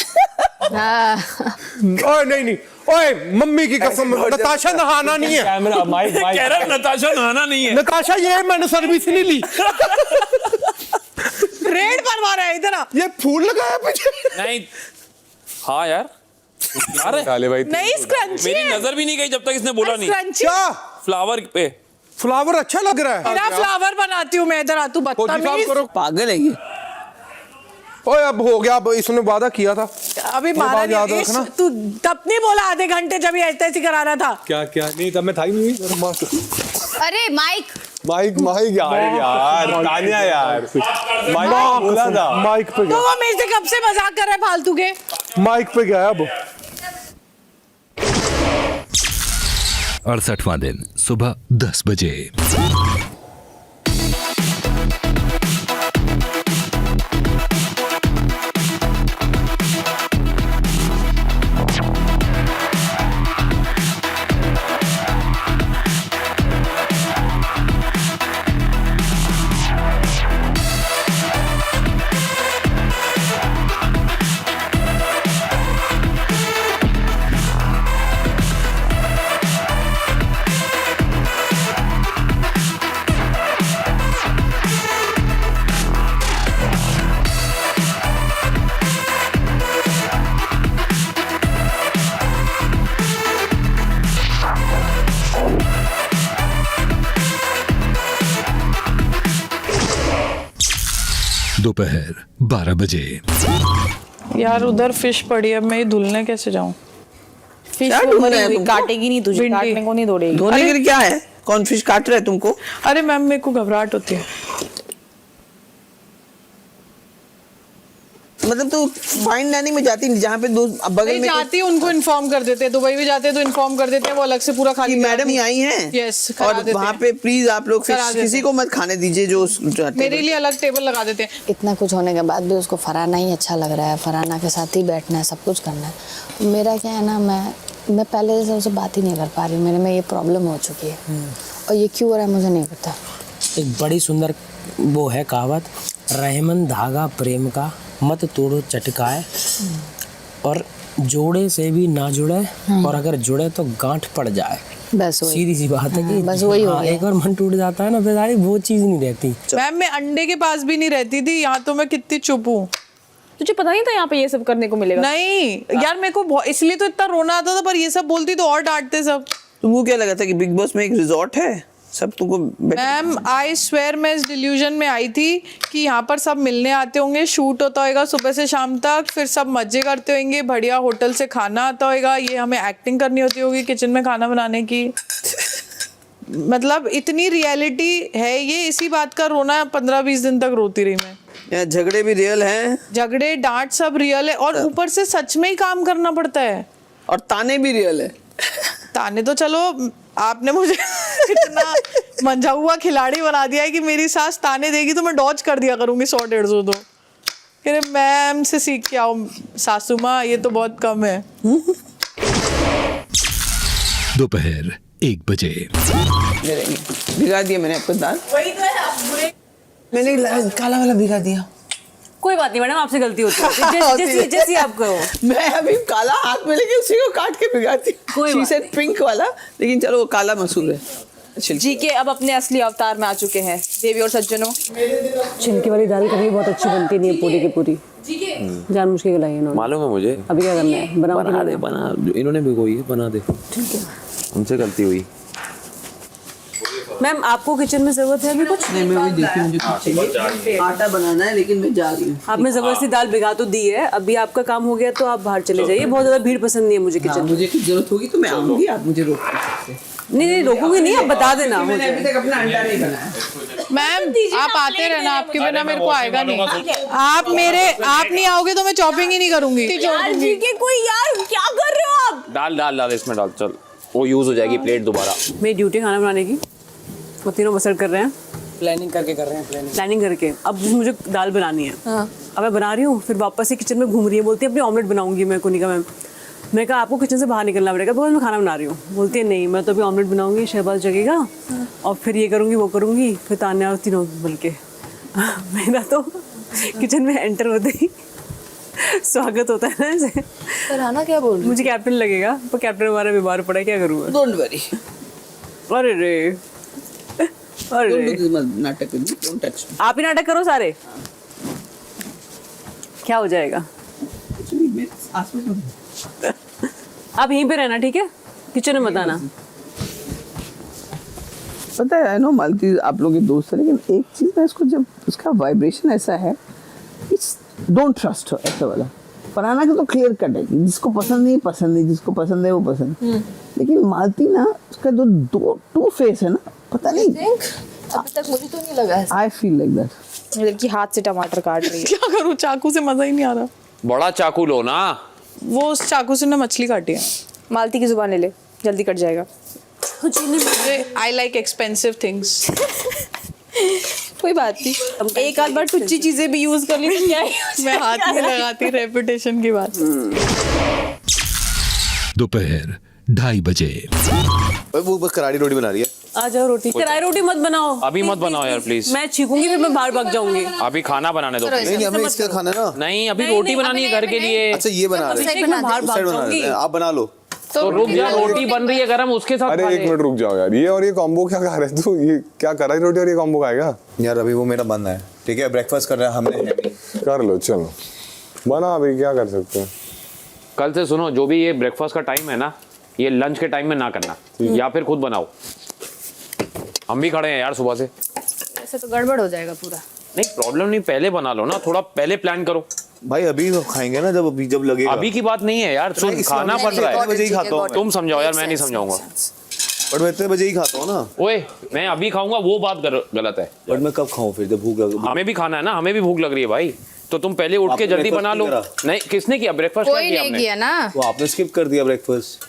ओए नहीं ओए मम्मी की कसम, नताशा नहाना नहीं है। कैमरा माइक कह रहा है नताशा नहाना नहीं है। नताशा ये मैंने सर्विस नहीं ली। रेड परवा रहा है इधर। ये फूल लगाया पीछे। नहीं हाँ यार डाले भाई, नहीं स्क्रंची मेरी नजर भी नहीं गई जब तक इसने बोला नहीं। क्या फ्लावर पे फ्लावर अच्छा लग रहा है। तेरा फ्लावर बनाती हूँ मैं इधर आ, तू बदतमीज। पागल है ये। ओए अब हो गया, अब इसने वादा किया था। अभी बात मारा याद नहीं, रखना। तू तब नहीं बोला आधे घंटे जब ये ऐसे करा रहा था। क्या क्या नहीं तब मैं था ही नहीं। अरे माइक माइक यार तानिया यार, माइक बोला था, माइक पे तो गया, वो मेरे से कब से मजाक कर रहे हैं फालतू के। माइक पे गया अब। 68वां दिन सुबह 10 बजे। दोपहर 12 बजे। यार उधर फिश पड़ी है, मैं ये धुलने कैसे जाऊं? क्या ढूंढ रहा है तुमको? काटेगी नहीं तुझे, काटने को नहीं दौड़ेगी। धोने के लिए क्या है? कौन फिश काट रहा है तुमको? अरे मैम मेरे को घबराहट होती है। मतलब तू फाइन डाइनिंग में जाती जहाँ पे दो बगल नहीं में जाती, उनको इन्फॉर्म कर देते हैं, दुबई भी जाते हैं तो इन्फॉर्म कर देते हैं, वो अलग से पूरा खाली मैडम ही आई हैं। यस, और वहाँ पे प्लीज आप लोग किसी को मत खाने दीजिए जो मेरे लिए अलग टेबल लगा देते हैं। इतना कुछ होने के बाद भी उसको फरहाना ही अच्छा लग रहा है, फरहाना के साथ ही बैठना है, सब कुछ करना है। मेरा क्या है ना, मैं पहले जैसे उससे बात ही नहीं कर पा रही, मेरे में ये प्रॉब्लम हो चुकी है और ये क्यों हो रहा है मुझे नहीं पता। एक बड़ी सुंदर वो है कहावत, रहमन धागा प्रेम का मत तोड़ो चटकाए, और जोड़े से भी ना जुड़े और अगर जुड़े तो गांठ पड़ जाए। बस वही सीधी सी बात है कि बस वही हो गया। एक बार मन टूट जाता है ना बेचारी, वो चीज़ नहीं रहती। मैम मैं अंडे के पास भी नहीं रहती थी, यहाँ तो मैं कितनी चुप हूँ। तुझे पता नहीं था यहाँ पे ये सब करने को मिलेगा? नहीं यार, मेरे को इसलिए तो इतना रोना आता था, पर ये सब बोलती तो और डांटते सब। तुमको क्या लगा था कि बिग बॉस में एक रिजॉर्ट है सब तुमको? मैम आई स्वेयर मैं इस डिल्यूजन में आई थी कि यहाँ पर सब मिलने आते होंगे, शूट होता होगा सुबह से शाम तक, फिर सब मजे करते होंगे, बढ़िया होटल से खाना आता होगा, ये हमें एक्टिंग करनी होती होगी किचन में खाना बनाने की। मतलब इतनी रियलिटी है ये, इसी बात का रोना 15-20 दिन तक रोती रही मैं। यहाँ झगड़े भी रियल हैं, झगड़े डांट सब रियल है, और ऊपर से सच में ही काम करना पड़ता है, और ताने भी रियल है। ताने तो चलो आपने मुझे इतना मंझा हुआ खिलाड़ी बना दिया है कि मेरी सास ताने देगी तो मैं डॉज कर दिया करूंगी 100-150 तो। अरे मैम से सीख के आओ सासू माँ, ये तो बहुत कम है। दोपहर 1 बजे। भिगा दिया मैंने आपको दाल, वही तो है, आप बुरे। मैंने काला वाला भिगा दिया। कोई बात नहीं मैडम, आपसे गलती होती है, जैसी आप कहो। मैं अभी काला हाथ में लेके उसी को काट के भिगाती। कोई बात नहीं, पिंक वाला, लेकिन चलो वो काला मसूर है। जी के अब अपने असली अवतार में आ चुके हैं देवी और सज्जनों। छिलके वाली दाल कभी बहुत अच्छी बनती नहीं है, पूरी की पूरी जानबूझ के गलाई इन्होंने। मालूम है मुझे। अभी क्या करना है, बना दे, बना, इन्होंने भिगोई है, बना दे। ठीक है, उनसे गलती हुई। मैम आपको किचन में जरूरत है अभी कुछ? नहीं, मैं वही देखी, मुझे कुछ चाहिए, आटा बनाना है, लेकिन मैं जा रही हूँ। आपने जबरदस्ती दाल भिगा तो दी है, अभी आपका काम हो गया तो आप बाहर चले जाइए, बहुत ज्यादा भीड़ पसंद नहीं है मुझे किचन में। मुझे कुछ जरूरत होगी तो मैं आऊंगी, आप मुझे रोक नहीं रोकूंगी नहीं, आप बता देना। मैंने अभी तक अपना अंडा नहीं बनाया। मैम आप आते रहना, आपके बिना मेरे को आएगा नहीं। आप नहीं आओगे तो मैं चॉपिंग ही नहीं करूंगी। यार जी के कोई, यार क्या कर रहे हो आप? डाल इसमें डाल, चल वो यूज हो जाएगी प्लेट दोबारा। मेरी ड्यूटी खाना बनाने की, वो तीनों बसर कर रहे हैं, प्लानिंग करके कर रहे हैं, प्लानिंग करके। अब मुझे दाल बनानी है, अब मैं बना रही हूँ, फिर वापस से किचन में घूम रही है, बोलती है अपनी ऑमलेट बनाऊंगी। मैं को नहीं कहा मैम, मैं कहा आपको किचन से बाहर निकलना पड़ेगा, बिकॉज मैं खाना बना रही हूँ। बोलती है नहीं, मैं तो अभी ऑमलेट बनाऊंगी, शहबाज जगेगा और फिर ये करूँगी वो करूँगी, फिर ताने और तीनों बोल के। मेरा तो किचन में एंटर होते ही स्वागत होता है ना ऐसे। फरहाना क्या बोल रही? मुझे कैप्टन लगेगा, पर कैप्टन हमारा बीमार पड़ा है, क्या करूँगा? डोंट वरी, अरे रे, नाटक डोंट टच। आप ही नाटक करो सारे, क्या हो जाएगा? आप यहीं पे रहना, ठीक है? किचन में मत आना। पता है नो मालती, आप लोग के दोस्त है, लेकिन एक चीज मैं इसको, जब उसका वाइब्रेशन ऐसा है, इट्स डोंट ट्रस्ट ऐसा वाला। फरहाना का तो क्लियर कट है, जिसको पसंद नहीं पसंद नहीं, जिसको पसंद है वो पसंद। लेकिन मालती ना, उसका जो टू फेस है ना, पता नहीं, अभी तक मुझे तो नहीं लगा। I feel like that. लड़की हाथ से टमाटर काट रही है। क्या करूँ, चाकू से मजा ही नहीं आ रहा। बड़ा चाकू लो ना। वो उस चाकू से ना मछली काटी है। मालती की जुबान ले ले, जल्दी कट जाएगा। I like expensive things. कोई बात नहीं, एक आध बार टुच्ची चीजें भी यूज कर ली तो क्या है? मैं हाथ में लगाती, रेपुटेशन की बात। दोपहर 2:30 बजे। वो बस करारी रोटी बना रही है। आ जाओ, रोटी कराई रोटी मत बनाओ, अभी मत बनाओ यार प्लीज। मैं छीकूंगी फिर मैं बाहर भाग जाऊंगी। अभी खाना बनाने दो। नहीं हमें इसका खाना है ना। नहीं अभी रोटी बनानी है घर के लिए। अच्छा ये बना रहे हैं, मैं बाहर भाग जाऊंगी। आप बना लो। तो रुक जा, रोटी बन रही है गरम, उसके साथ अरे 1 मिनट रुक जाओ यार, ये और ये कॉम्बो क्या खा रहे हैं तू? ये क्या करारी रोटी और ये कॉम्बो खाएगा यार? अभी वो मेरा बंद है, ठीक है, ब्रेकफास्ट कर रहे हैं हमने। कर लो, चलो बना, अभी क्या कर सकते हैं। कल से सुनो, जो भी ये ब्रेकफास्ट का टाइम है ना, ये लंच के टाइम में ना करना, या फिर खुद बनाओ। हम भी खड़े हैं यार सुबह से। ऐसे तो गड़बड़ हो जाएगा पूरा। नहीं प्रॉब्लम नहीं, पहले बना लो ना, थोड़ा पहले प्लान करो भाई। अभी तो खाएंगे ना, जब लगेगा। अभी की बात नहीं है यार, सुन खाना पड़ रहा है, बजे ही खाता हूँ। तुम समझाओ यार, मैं नहीं समझाऊंगा। बट मैं इतने बजे ही खाता हूँ ना। ओए मैं अभी खाऊंगा वो बात गलत है। बट मैं कब खाऊं फिर जब भूख लगे? हमें भी खाना है ना, हमें भी भूख लग रही है भाई। तो तुम पहले उठ के जल्दी बना लो। नहीं किसने किया ब्रेकफास्ट? कोई नहीं किया ना। तो आपने स्किप कर दिया ब्रेकफास्ट।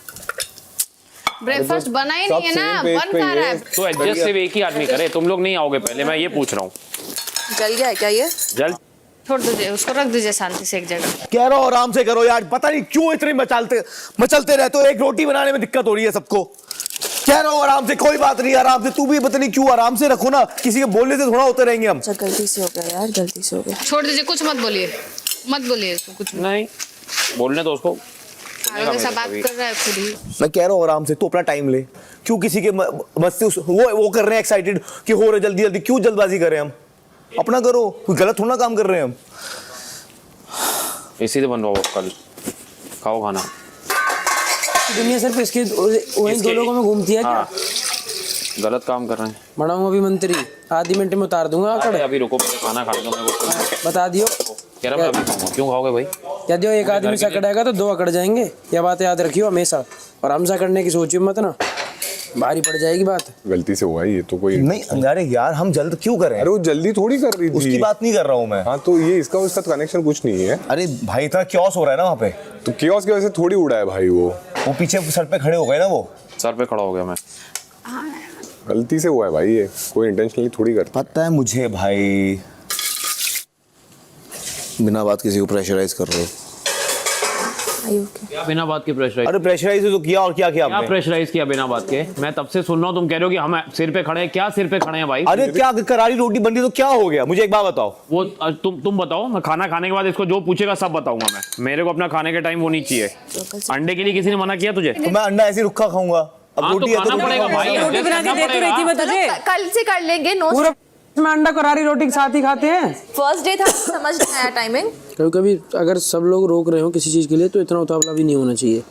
ब्रेकफास्ट बना ही नहीं है ना, बन खा रहा है। तो एडजस्ट सिर्फ एक ही आदमी करे, तुम लोग नहीं आओगे पहले, मैं ये पूछ रहा हूँ। जल गया है क्या ये? जल छोड़ दीजिए उसको, रख दीजिए शांति से एक जगह। कह रहा हूँ आराम से करो यार, पता नहीं क्यों इतने मचलते रहते हो। एक रोटी बनाने में दिक्कत हो रही है सबको। कह रहा हूँ आराम से, कोई बात नहीं, आराम से। तू भी पता नहीं क्यों, आराम से रखो ना, किसी के बोलने से थोड़ा होते रहेंगे हम। गलती से हो गया यार, गलती से हो गया। छोड़ दीजिए, कुछ मत बोलिए, मत बोलिए इसको कुछ नहीं बोलने तो उसको। ऐसा बात कर रहा है खुद ही। मैं कह रहा हूँ आराम से, तो अपना टाइम ले। क्यों किसी के मस्ती वो कर रहे हैं एक्साइटेड कि हो रहा जल्दी जल्दी, क्यों जल्दबाजी कर रहे हैं हम? अपना करो, कोई गलत थोड़ा काम कर रहे हैं हम। इसी से बनवाओ, कल खाओ खाना। दुनिया सिर्फ इसके वही दो लोगों में घूमती है क्या? गलत काम कर रहे हैं। बड़ा हूँ अभी मंत्री, आधी मिनट में उतार दूंगा। अभी रुको, पहले खाना खा लो। मेरे को बता दियो। कह रहा मैं अभी खाऊंगा। क्यों खाओगे भाई? यदि एक आदमी से अकड़ेगा तो दो अकड़ जाएंगे, यह बात याद रखियो हमेशा। और हमसा करने की सोचियो मत ना, भारी पड़ जाएगी बात। गलती से हुआ है ये तो, कोई नहीं। अरे यार हम जल्द क्यों करें? अरे वो जल्दी थोड़ी कर रही थी, उसकी बात नहीं कर रहा हूँ मैं। हाँ तो ये इसका उसका कनेक्शन कुछ नहीं है। अरे भाई इतना क्योस हो रहा है ना वहाँ पे। तो क्योस की वजह से थोड़ी उड़ा है भाई। वो पीछे सर पे खड़े हो गए ना, वो सर पे खड़ा हो गया मैं। गलती से हुआ है भाई, ये कोई इंटेंशनली थोड़ी करता। पता है मुझे भाई, बिना बात किसी को प्रेशराइज कर रहे हो। क्या बिना बात के प्रेशराइज? अरे प्रेशराइज तो किया, और क्या किया क्या आपने? प्रेशराइज किया बिना बात के? मैं तब से सुन रहा हूँ, तुम कह रहे हो कि हम सिर पे खड़े हैं। क्या सिर पे खड़े हैं भाई? अरे क्या करारी रोटी बन रही तो क्या हो गया? मुझे एक बात बताओ। वो तुम बताओ। मैं खाना खाने के बाद इसको जो पूछेगा सब बताऊंगा मैं। मेरे को अपना खाने के टाइम वो नहीं चाहिए। अंडे के लिए किसी ने मना किया तुझे? तो मैं अंडा ऐसे रुखा खाऊंगा। अब रोटी है तो खाना पड़ेगा भाई। रोटी बना के देती रही थी मैं तुझे। कल से कर लेंगे। नो पूरा में अंडा करारी रोटी के साथ ही खाते हैं। फर्स्ट डे था, समझ नहीं आया टाइमिंग। कभी कभी अगर सब लोग रोक रहे हो किसी चीज के लिए तो इतना उतावला भी नहीं होना चाहिए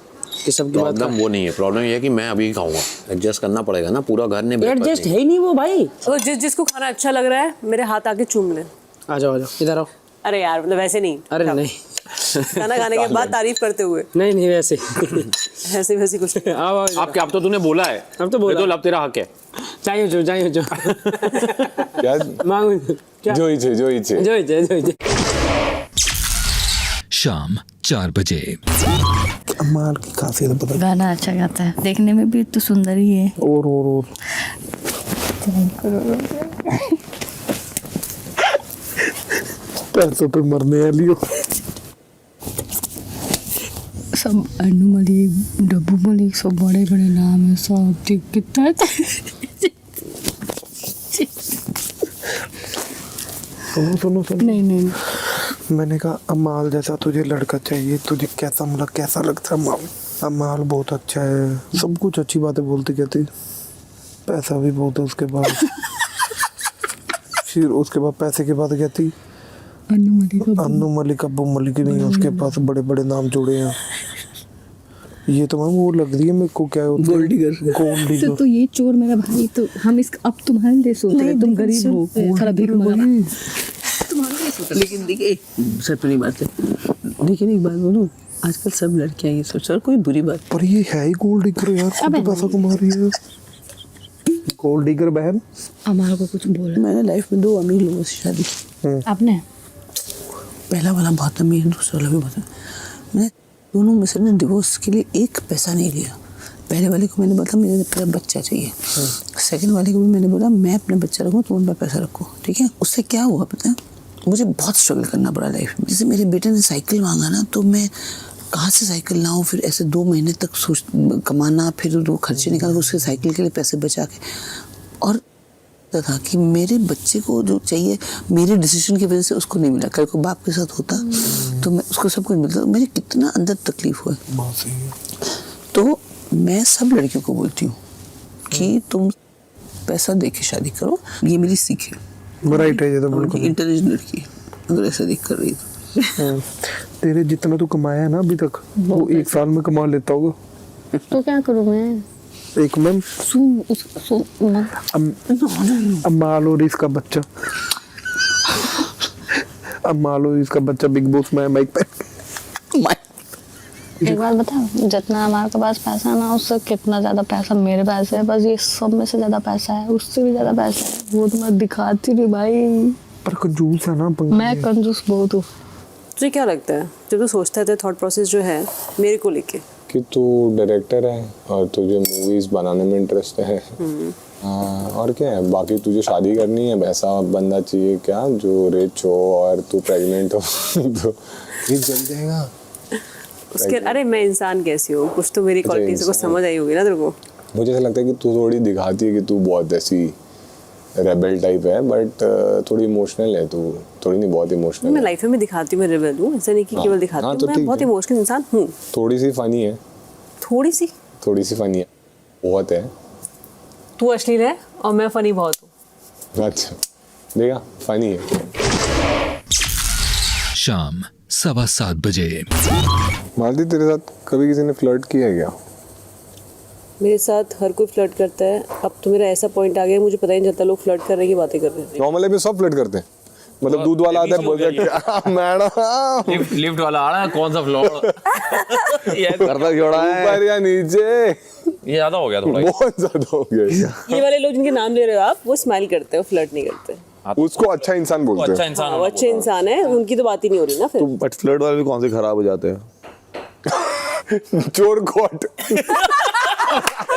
कि सबकी बात। प्रॉब्लम वो नहीं है, प्रॉब्लम ये है कि मैं अभी खाऊंगा। एडजस्ट करना पड़ेगा ना, पूरा घर ने एडजस्ट है ही नहीं वो भाई। तो जिसको खाना अच्छा लग रहा है मेरे हाथ आके चूम ले। आ जाओ इधर आओ। अरे यार मतलब वैसे नहीं। अरे नहीं, खाना खाने के बाद तारीफ करते हुए। नहीं वैसे ऐसे वैसे कुछ। आओ आपके अब तो तूने बोला है। अब तो बोला। तो लब तेरा हक है। चाहिए जो क्या मांगू जो इच्छे। शाम 4 बजे। कमाल की खासियत बता। गाना अच्छा गाता है, देखने में भी तो सुंदर ही है। और पैसों पे मरने वाली हो। सब अनु मलिक, डब्बू मलिक, सब बड़े बड़े नाम है सब। कितना सुनो नहीं मैंने कहा अमाल जैसा तुझे लड़का चाहिए, तुझे कैसा मिला, कैसा लगता है अमाल? अमाल बहुत अच्छा है, सब कुछ अच्छी बातें बोलती कहती, पैसा भी बहुत है उसके बाद। फिर उसके बाद पैसे के बाद कहती अन्नू मलिक अब्बू मलिक नहीं है उसके पास, बड़े बड़े नाम जोड़े हैं। ये तो मैम वो लग रही है मेरे को, क्या होता है? Gold digger. तो ये चोर मेरा भाई, तो हम इस अब तुम्हारे लिए सोच रहे, तुम गरीब हो, सारा भीख मांगा। लेकिन देखिए सर पूरी बात है, लेकिन एक बात बोलूं, आजकल सब लड़कियां ये सोच रही, कोई बुरी बात पर ये है ही गोल्ड डिगर यार, खुद पैसा कमा रही है। गोल्ड डिगर बहन। हमारा को कुछ बोला? मैंने लाइफ में 2 अमीर लोगों से शादी। आपने? पहला वाला बहुत अमीर, दूसरा वाला भी बहुत अमीर। मैंने दोनों में से डिवोर्स के लिए 1 पैसा नहीं लिया। पहले वाले को मैंने बोला मुझे अपना बच्चा चाहिए, सेकंड वाले को भी मैंने बोला मैं अपना बच्चा रखूँ, तुम अपना पैसा रखो, ठीक है? उससे क्या हुआ पता है, मुझे बहुत स्ट्रगल करना पड़ा लाइफ में। जैसे मेरे बेटे ने साइकिल मांगा ना, तो मैं कहाँ से साइकिल लाऊं, फिर ऐसे 2 महीने तक सोच कमाना, फिर वो खर्चे निकाल उसके साइकिल के लिए पैसे बचा के, और था कि मेरे बच्चे को जो चाहिए मेरे डिसीजन की वजह से उसको नहीं मिला। कल को बाप के साथ होता तो मैं उसको सब कुछ मिलता, मुझे कितना अंदर तकलीफ हुआ। तो मैं सब लड़कियों को बोलती हूँ कि तुम पैसा दे के शादी करो, ये मेरी सीख है। राइट है, ये तो बिल्कुल इंटेलिजेंट लड़की है अगर ऐसा देख कर रही तो। तेरे जितना तू कमाया है ना अभी तक, वो 1 साल में कमा लेता होगा। तो क्या करूँ मैं? एक मैम अम्माल और इसका बच्चा, अम्माल और इसका बच्चा बिग बॉस में माइक पे एक बात बताओ, जितना हमारे पास पैसा है ना, उससे कितना ज्यादा पैसा मेरे पास है। बस ये सब में से ज्यादा पैसा है, उससे भी ज्यादा पैसा है। वो तो मैं दिखाती नहीं भाई, पर कंजूस है ना। मैं कंजूस बहुत हूँ। तुझे क्या लगता है जब तू सोचता है, थॉट प्रोसेस जो है मेरे को लेके, कि तू डायरेक्टर है और तुझे मूवीज बनाने में इंटरेस्ट है। हाँ, और क्या है, बाकी तुझे शादी करनी है, वैसा बंदा चाहिए क्या जो रिच हो और तू प्रेग्नेंट हो तो ये जल जाएगा उसके। अरे मैं इंसान कैसी हूँ, कुछ तो मेरी क्वालिटी से कुछ समझ आई होगी ना तेरे को। मुझे ऐसा लगता है कि तू थोड़ी दिखाती है कि तू बहुत ऐसी रेबल टाइप है, बट थोड़ी इमोशनल है तू। थोड़ी नहीं, बहुत इमोशनल। मैं लाइफ में दिखाती हूँ मैं रेबल हूँ, ऐसा नहीं कि केवल दिखाती हूँ। तो मैं बहुत इमोशनल इंसान हूँ। थोड़ी सी फनी है। थोड़ी सी फनी है, बहुत है। तू अश्लील है और मैं फनी बहुत हूँ। अच्छा देखा, फनी है। शाम 7:15 बजे। मालती, तेरे साथ कभी किसी ने फ्लर्ट किया है क्या? मेरे साथ हर कोई फ्लर्ट करता है। अब तो मेरा ऐसा पॉइंट आ गया, मुझे पता ही नहीं चलता लोग फ्लर्ट करने की बातें कर रहे हैं। नॉर्मल में सब फ्लर्ट करते हैं, मतलब दूध वाला आता है बोलता है मैडम लिफ्ट वाला आ रहा है, कौन सा फ्लोर करता जोड़ा है ऊपर या नीचे। ये ज्यादा हो गया थोड़ा, बहुत ज्यादा हो गया। ये वाले लोग जिनके नाम ले रहे हो आप, वो स्माइल करते हैं, फ्लर्ट नहीं करते। उसको अच्छा इंसान बोलते हैं। अच्छा इंसान, वो अच्छे इंसान है, उनकी तो बात ही नहीं हो रही ना फिर। तो बट फ्लर्ट वाले भी कौन से खराब हो जाते हैं? चोर कोट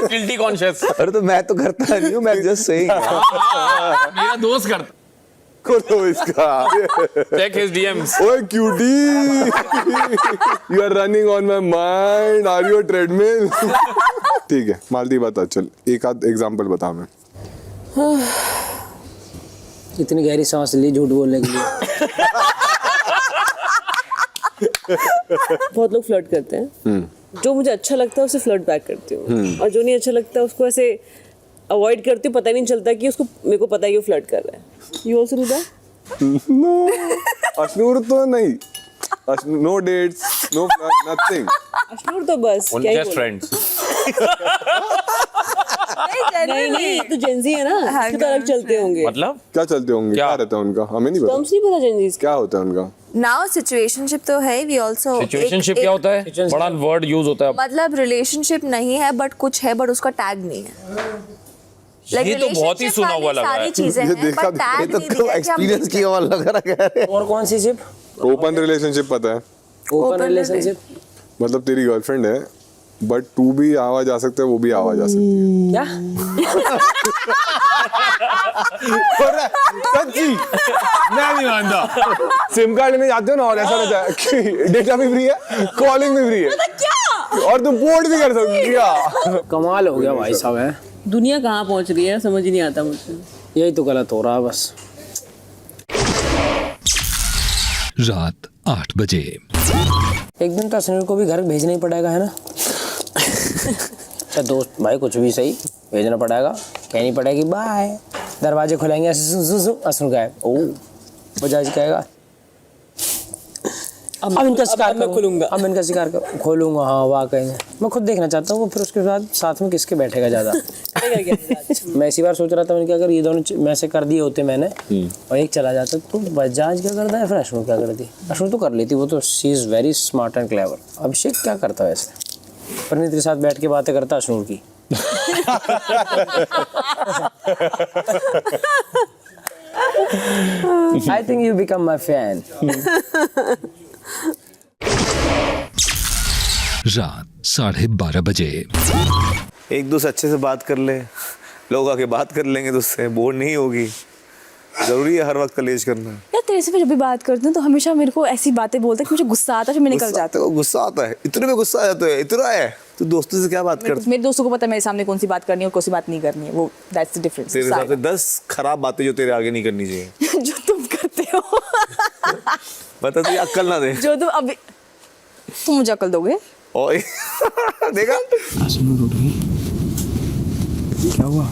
गिल्टी कॉन्शियस। अरे तो मैं तो करता नहीं हूँ, मैं जस्ट सेइंग। मेरा दोस्त करता खोलो इसका, चेक हिज डीएम्स। ओए cutie, you are running on my mind, are you a treadmill? ठीक है मालती, बता, चल एक आध एग्जांपल बता। मैं इतनी गहरी सांस ली झूठ बोलने के लिए। बहुत लोग फ्लर्ट करते हैं, जो मुझे अच्छा लगता है उसे फ्लर्ट बैक करती हूँ, और जो नहीं अच्छा लगता है उसको ऐसे अवॉइड करती हूँ। पता ही नहीं चलता कि उसको, मेरे को पता है कि वो फ्लर्ट कर रहा है। You also do that? No, Ashnoor तो नहीं, no dates, no nothing. Ashnoor तो बस क्या ही जस्ट फ्रेंड्स। नहीं, तो जेंजी है ना, इसके तो अलग चलते होंगे। मतलब क्या चलते होंगे, क्या रहता है उनका, हमें नहीं पता। टर्म्स नहीं पता जेंजीज क्या होता है उनका। नाउ सिचुएशनशिप तो है, वी आल्सो सिचुएशनशिप क्या होता है? बड़ा वर्ड यूज होता है। मतलब रिलेशनशिप नहीं है बट कुछ है, बट उसका टैग नहीं है। ये तो बहुत ही सुना हुआ लग रहा है। सारी चीजें हैं बट टैग नहीं दिया कि हम एक्सपीरियंस किया हुआ लग रहा है। और कौन सी शिप? ओपन रिलेशनशिप पता है? ओपन रिलेशनशिप मतलब तेरी गर्लफ्रेंड है बट तू भी आवाज आ सकता है, वो भी आवाज आ सकती है। क्या? सच्ची मैं नहीं मानता। सिम कार्ड लेने जाते हो ना और ऐसा रहता है कि डेटा भी फ्री है, कॉलिंग भी फ्री है, और तुम पोर्ट भी कर सकती हो। क्या कमाल हो गया भाई साहब है। दुनिया कहाँ पहुँच रही है समझ ही नहीं आता मुझे। यही तो गलत हो रहा है बस। रात 8 बजे। एक दिन तो सुनील को भी घर भेजना ही पड़ेगा, है ना? अच्छा दोस्त भाई, कुछ भी सही भेजना पड़ेगा, कहनी पड़ेगी बाय। दरवाजे खुलेंगे, असुर गायब। ओ बजाज कहेगा अब इनका शिकार मैं खोलूंगा, अब इनका शिकार खोलूंगा। हाँ वाकई में मैं खुद देखना चाहता हूँ। फिर उसके बाद साथ में किसके बैठेगा ज्यादा। मैं इसी बार सोच रहा था मैंने, अगर ये दोनों में से कर दिए होते मैंने और एक चला जाता तो बजाज क्या करता है, फिर अश्नूर क्या करती? अश्नूर तो कर लेती, वो तो she is very smart and clever. Abhishek क्या करता है वैसे? परनीत के साथ बैठ के बातें करता अश्नूर की। I think you become my fan. रात 12:30 बजे। एक दो से अच्छे से बात कर ले, लोग आके बात कर लेंगे तो उससे बोर नहीं होगी। जरूरी है हर वक्त कलेश करना। यार तेरे से जब भी बात करती हूँ तो हमेशा मेरे को ऐसी बातें बोलते हैं कि मुझे गुस्सा आता है, फिर मैं निकल जाती हूँ। गुस्सा आता है, इतने में गुस्सा आ जाता है, इतना है तो दोस्तों से क्या बात करते? मेरे दोस्तों को पता है मेरे सामने कौन सी बात करनी है और कौन सी बात नहीं करनी है। वो दैट्स द डिफरेंस। तेरे हिसाब से 10 खराब बातें जो तेरे आगे नहीं करनी चाहिए। जो तुम करते हो। बता, तुझे अक्ल ना दे। जो तुम अभी, तुम मुझे अक्ल दोगे? ओए देखा? क्या हुआ?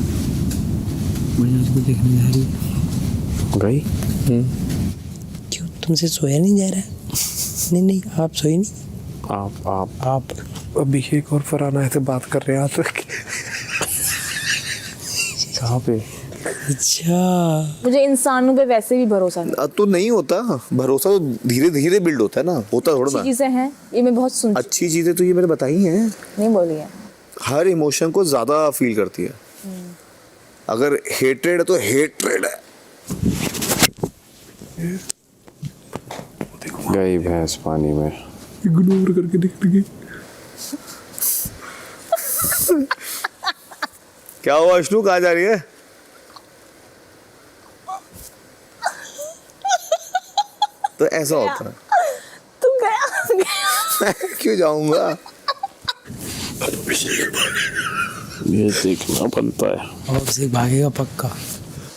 बजाज को देखने जा रही गई? क्यों तुमसे सोया नहीं जा रहा? नहीं आप सोई नहीं। आप अभिषेक और फरहाना ऐसे बात कर रहे हैं आज तक। कहाँ पे? अच्छा, मुझे इंसानों पे वैसे भी भरोसा नहीं। तो नहीं होता भरोसा, तो धीरे धीरे बिल्ड होता है ना, होता थोड़ा अच्छी ना। चीजें हैं, ये मैं बहुत सुन अच्छी चीजें तो ये मैंने बताई हैं, नहीं बोली है। हर इमोशन को ज्यादा फील करती है। अगर हेट्रेड है तो हेट्रेड है। गई भैंस पानी में। इग्नोर करके निकल गई। क्या हुआ अश्नु, कहाँ जा रही है? तो ऐसा होता है। तुम गया क्यों जाऊंगा? ये देखना बनता है। अब से भागेगा पक्का।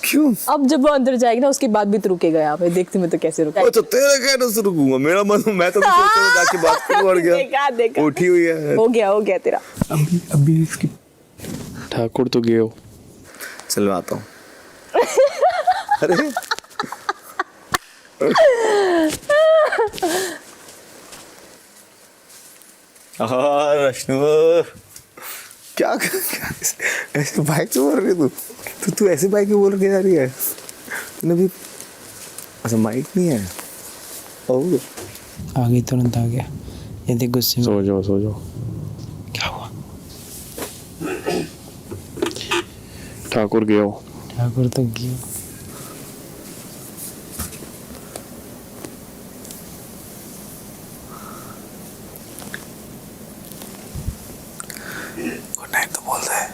क्यों? अब जब वो अंदर जाएगी ना उसके बाद भी तो रुकेगा यहाँ पे, देखती मैं तो कैसे रुका। तो तेरा कहना से रुकूंगा, मेरा मन, मैं तो सोच रहा जाके बात करूं। बढ़ गया, देखा उठी हुई है। हो गया तेरा। अभी इसकी ठाकुर तो गए हो। चल मैं आता हूँ। अरे अश्नु, क्या ऐसे बाइक से बोल रही है तू ऐसे बाइक में बोल के जा रही है? तूने भी अच्छा माइक नहीं है? ओह आ गई, तुरंत आ गया। ये देख गुस्से में। सो जाओ। क्या हुआ? ठाकुर गए हो। ठाकुर तो गया। गुड नाइट तो बोल रहा है।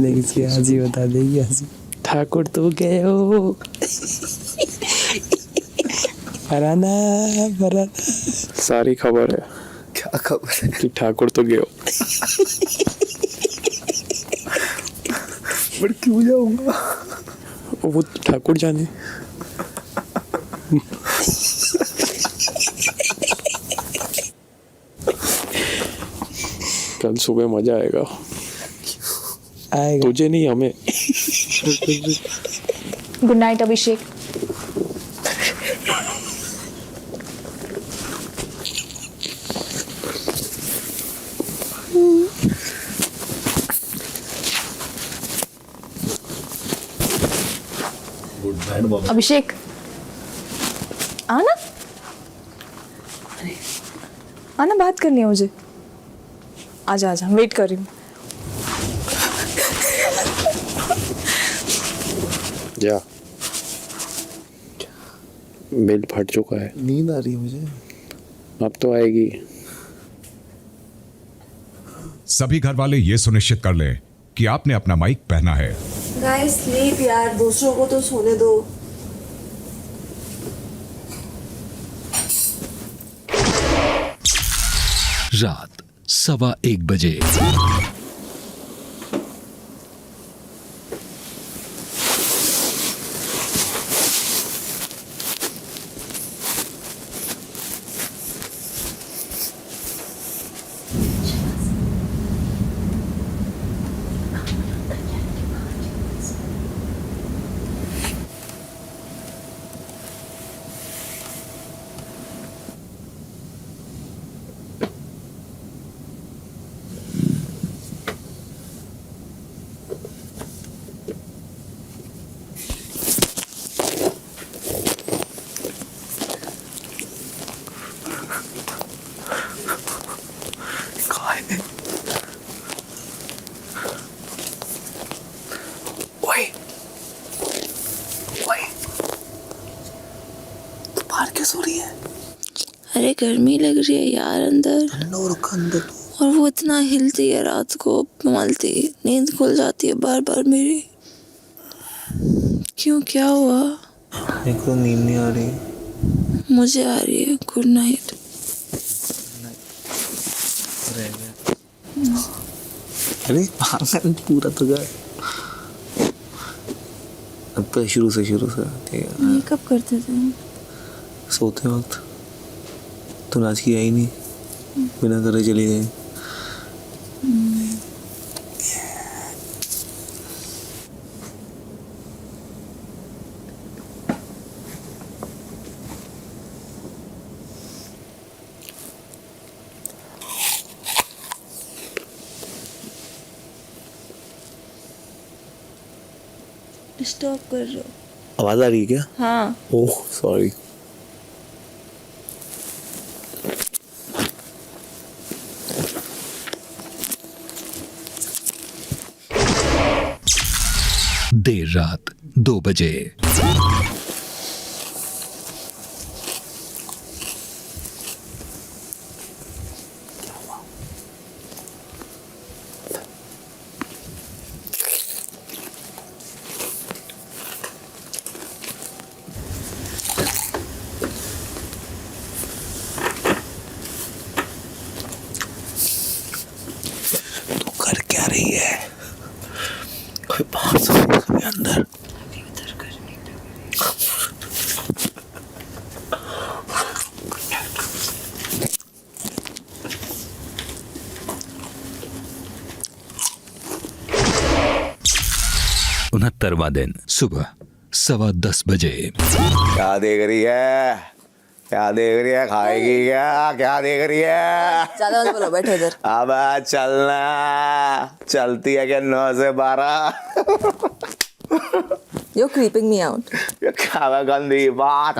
देख इसकी हंसी बता देगी, हंसी। ठाकुर तो गए हो। फराना। सारी खबर है क्या खबर है? कि ठाकुर तो गए हो। बट क्यों जाऊंगा? वो ठाकुर जाने। कल सुबह मजा आएगा। तुझे नहीं, हमें। गुड नाइट अभिषेक। अभिषेक आना, आना, बात करनी है मुझे। आजा वेट कर रही हूँ। जा, बिल फट चुका है। नींद आ रही है मुझे। अब तो आएगी। सभी घर वाले ये सुनिश्चित कर लें कि आपने अपना माइक पहना है। गाइस स्लीप यार, दूसरों को तो सोने दो। रात 1:15 बजे। अरे गर्मी लग रही है यार अंदर, और वो इतना हिलती है रात को, मलती, नींद खुल जाती है बार बार मेरी। क्यों, क्या हुआ? मेरे को नींद नहीं आ रही। मुझे आ रही है। Good night. अरे पूरा तो गया। अब तो शुरू से ये कब करते थे? सोते वक्त। तो आज की आई नहीं, बिना करे चली गई। डिस्टर्ब कर रहे हो। आवाज आ रही है क्या? हाँ। Oh sorry. देर रात 2 बजे। कर क्या रही है? कोई बाहर से कभी अंदर। उनहत्तरवां दिन सुबह 10:15 बजे। क्या देख रही है? क्या देख रही है? खाएगी क्या देख रही है? ज्यादा मत बोलो, बैठो इधर। अब चलना, चलती है क्या 9 से 12? You're creeping me out. ये क्या गंदी बात।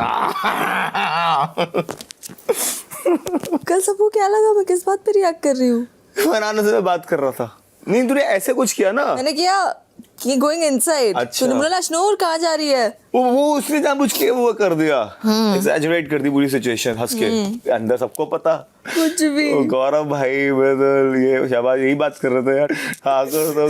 कल सबको क्या लगा मैं किस बात पे रिएक्ट कर रही हूँ? फरहाना से मैं बात कर रहा था। नहीं तूने ऐसे कुछ किया ना। मैंने किया कि गोइंग इनसाइड। अच्छा। तूने बोला अशनूर कहाँ जा रही है? वो उसने जानबूझ के वो कर दिया, एक्सैजरेट कर दी पूरी सिचुएशन हंस के। अंदर सबको पता कुछ भी। वो गौरव भाई बदल ये शाबाश यही बात कर रहे थे यार। ठाकुर तो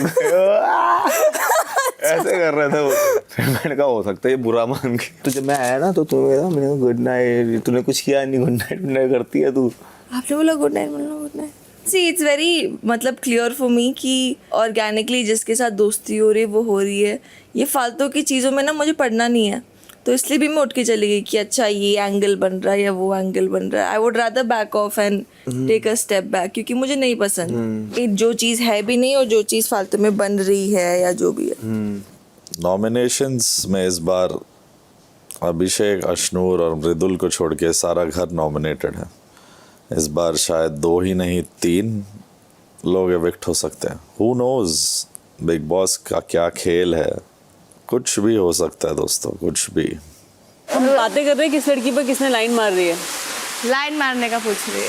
ऐसे कर रहे थे वो। फिर मैंने कहा हो सकता है ये बुरा मान के। तो जब मैं आया ना तो तूने कहा मैंने गुड नाइट, तूने कुछ किया नहीं, गुड नाइट करती है तू। आपने बोला गुड नाइट, बोला good night. See it's very मतलब क्लियर फॉर मी कि ऑर्गेनिकली जिसके साथ दोस्ती हो रही है वो हो रही है। ये फालतू की चीज़ों में ना मुझे पढ़ना नहीं है, तो इसलिए भी मैं उठ के चली गई कि अच्छा ये एंगल बन रहा है या वो एंगल बन रहा है। I would rather back off and take a step back, क्योंकि मुझे नहीं पसंद कि जो चीज़ है भी नहीं और जो चीज़ फालतू में बन रही है या जो भी है। नॉमिनेशंस में इस बार अभिषेक, अशनूर और मृदुल को छोड़ के सारा घर नॉमिनेटेड है। इस बार शायद 2 ही नहीं 3 लोग एविक्ट हो सकते हैं। हु नोज बिग बॉस का क्या खेल है, कुछ भी हो सकता है दोस्तों, कुछ भी। हम बातें कर रहे हैं किस लड़की पर किसने लाइन मार रही है। लाइन मारने का पूछ रही है।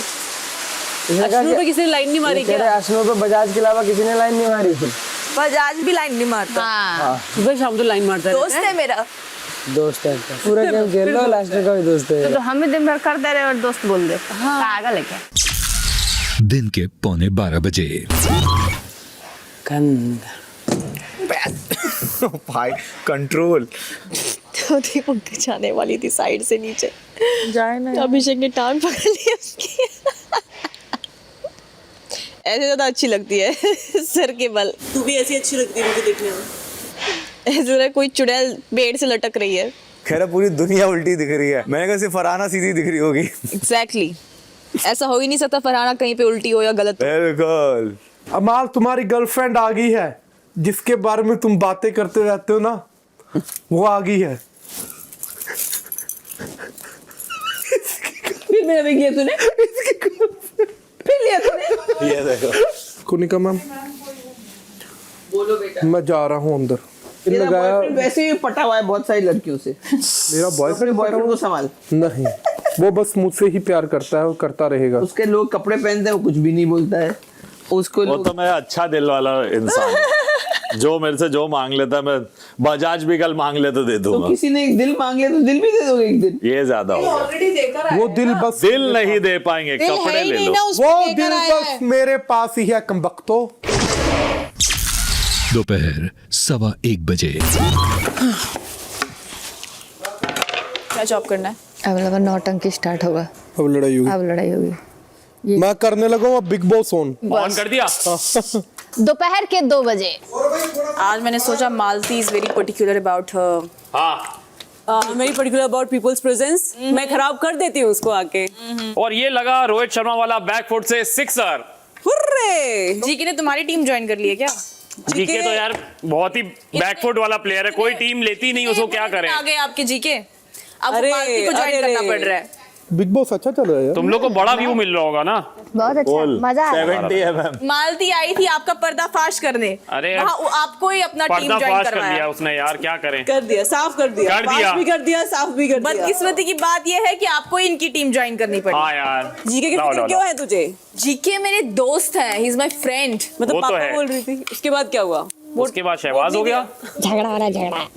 अशनूर पे किसी ने लाइन नहीं मारी क्या? अशनूर पे बजाज के अलावा किसी ने लाइन नहीं मारी थी। बजाज भी लाइन नहीं मारता। सुबह शाम तो लाइन मारता है। दोस्त है मेरा। दोस्त है पूरा गेम खेल लो, लास्ट का भी दोस्त है। तो हम भी दिन भर करते रहे और दोस्त बोल दे पागल है क्या? दिन के 11:45 बजे। भाई कंट्रोल। थी मुक्के जाने वाली थी साइड से नीचे जाए ना। अभिषेक ने टांग पकड़ ली उसकी। ऐसे ज्यादा अच्छी लगती है सर के बल। तू भी ऐसी अच्छी लगती है मुझे देखने में। ऐसे लग कोई चुड़ैल पेड़ से लटक रही है। खैर पूरी दुनिया उल्टी दिख रही है। मैंने कहा सिर्फ फरहाना सीधी दिख रही होगी। एग्जैक्टली ऐसा हो ही नहीं सकता फरहाना कहीं पे उल्टी हो या गलत हो। बिल्कुल। अमाल तुम्हारी गर्लफ्रेंड आ गई है, जिसके बारे में तुम बातें करते रहते हो ना, वो आ गई है। फिर मेरा भी किया तूने? फिर लिया तूने? ये देखो कुनिका मैम, बोलो बेटा। मैं जा रहा हूँ अंदर। मेरा बॉयफ्रेंड वैसे ही पटा हुआ है बहुत सारी लड़कियों से। मेरा बॉयफ्रेंड को सवाल नहीं, वो बस मुझसे ही प्यार करता है और करता रहेगा। उसके लोग कपड़े पहनते हैं वो कुछ भी नहीं बोलता है उसको। वो तो मैं अच्छा दिल वाला इंसान हूं। जो मेरे से जो मांग लेता है, मैं बजाज भी कल मांग ले तो दे दूंगा। तो किसी ने एक दिल मांग लिया तो दिल भी दे दोगे एक दिन? ये ज्यादा होगा। ऑलरेडी देकर आया वो दिल बस दिल नहीं दे पाएंगे, कपड़े ले लो। वो दिल बस मेरे पास ही है कमबख्तो। दोपहर 1:15 बजे। क्या जॉब करना है? अब लगा नौटंकी स्टार्ट होगा। अब लड़ाई होगी। अब लड़ाई होगी। मैं करने लगा हूँ अब बिग बॉस ऑन कर दिया। दोपहर के 2 बजे। आज मैंने सोचा Malti is very particular about her. हाँ very particular about people's presence. मैं खराब कर देती हूँ उसको आके। और ये लगा रोहित शर्मा वाला बैकफुट से 6 हुर्रे! जीके ने तुम्हारी टीम ज्वाइन कर ली है क्या? जीके तो यार बहुत ही बैकफुट वाला प्लेयर है, कोई टीम लेती नहीं उसको, क्या करें। आगे आपके जीके अब अरे, मालती को ज्वाइन अरे, करना पड़ रहा है। बिग बॉस अच्छा चल रहा है यार। तुम लोग को बड़ा व्यू मिल रहा होगा ना। बहुत अच्छा, मजा आ रहा है। मालती आई थी आपका पर्दाफाश करने। अरे वहाँ आपको ही अपना टीम ज्वाइन पर्दाफाश कर करवाया। दिया उसने यार, क्या करें। कर दिया, साफ कर दिया, कर दिया। पास भी कर दिया, साफ भी कर दिया। बदकिस्मती की बात यह है कि आपको ही इनकी टीम ज्वाइन करनी पड़ी। हाँ यार, जीके की फिक्र क्यों है तुझे? जीके मेरे दोस्त हैं, ही इज माय फ्रेंड। मैं तो वो तो पापा है। बोल रही थी, उसके बाद क्या हुआ? उसके बाद शहबाज हो गया। झगड़ा हो रहा है, झगड़ा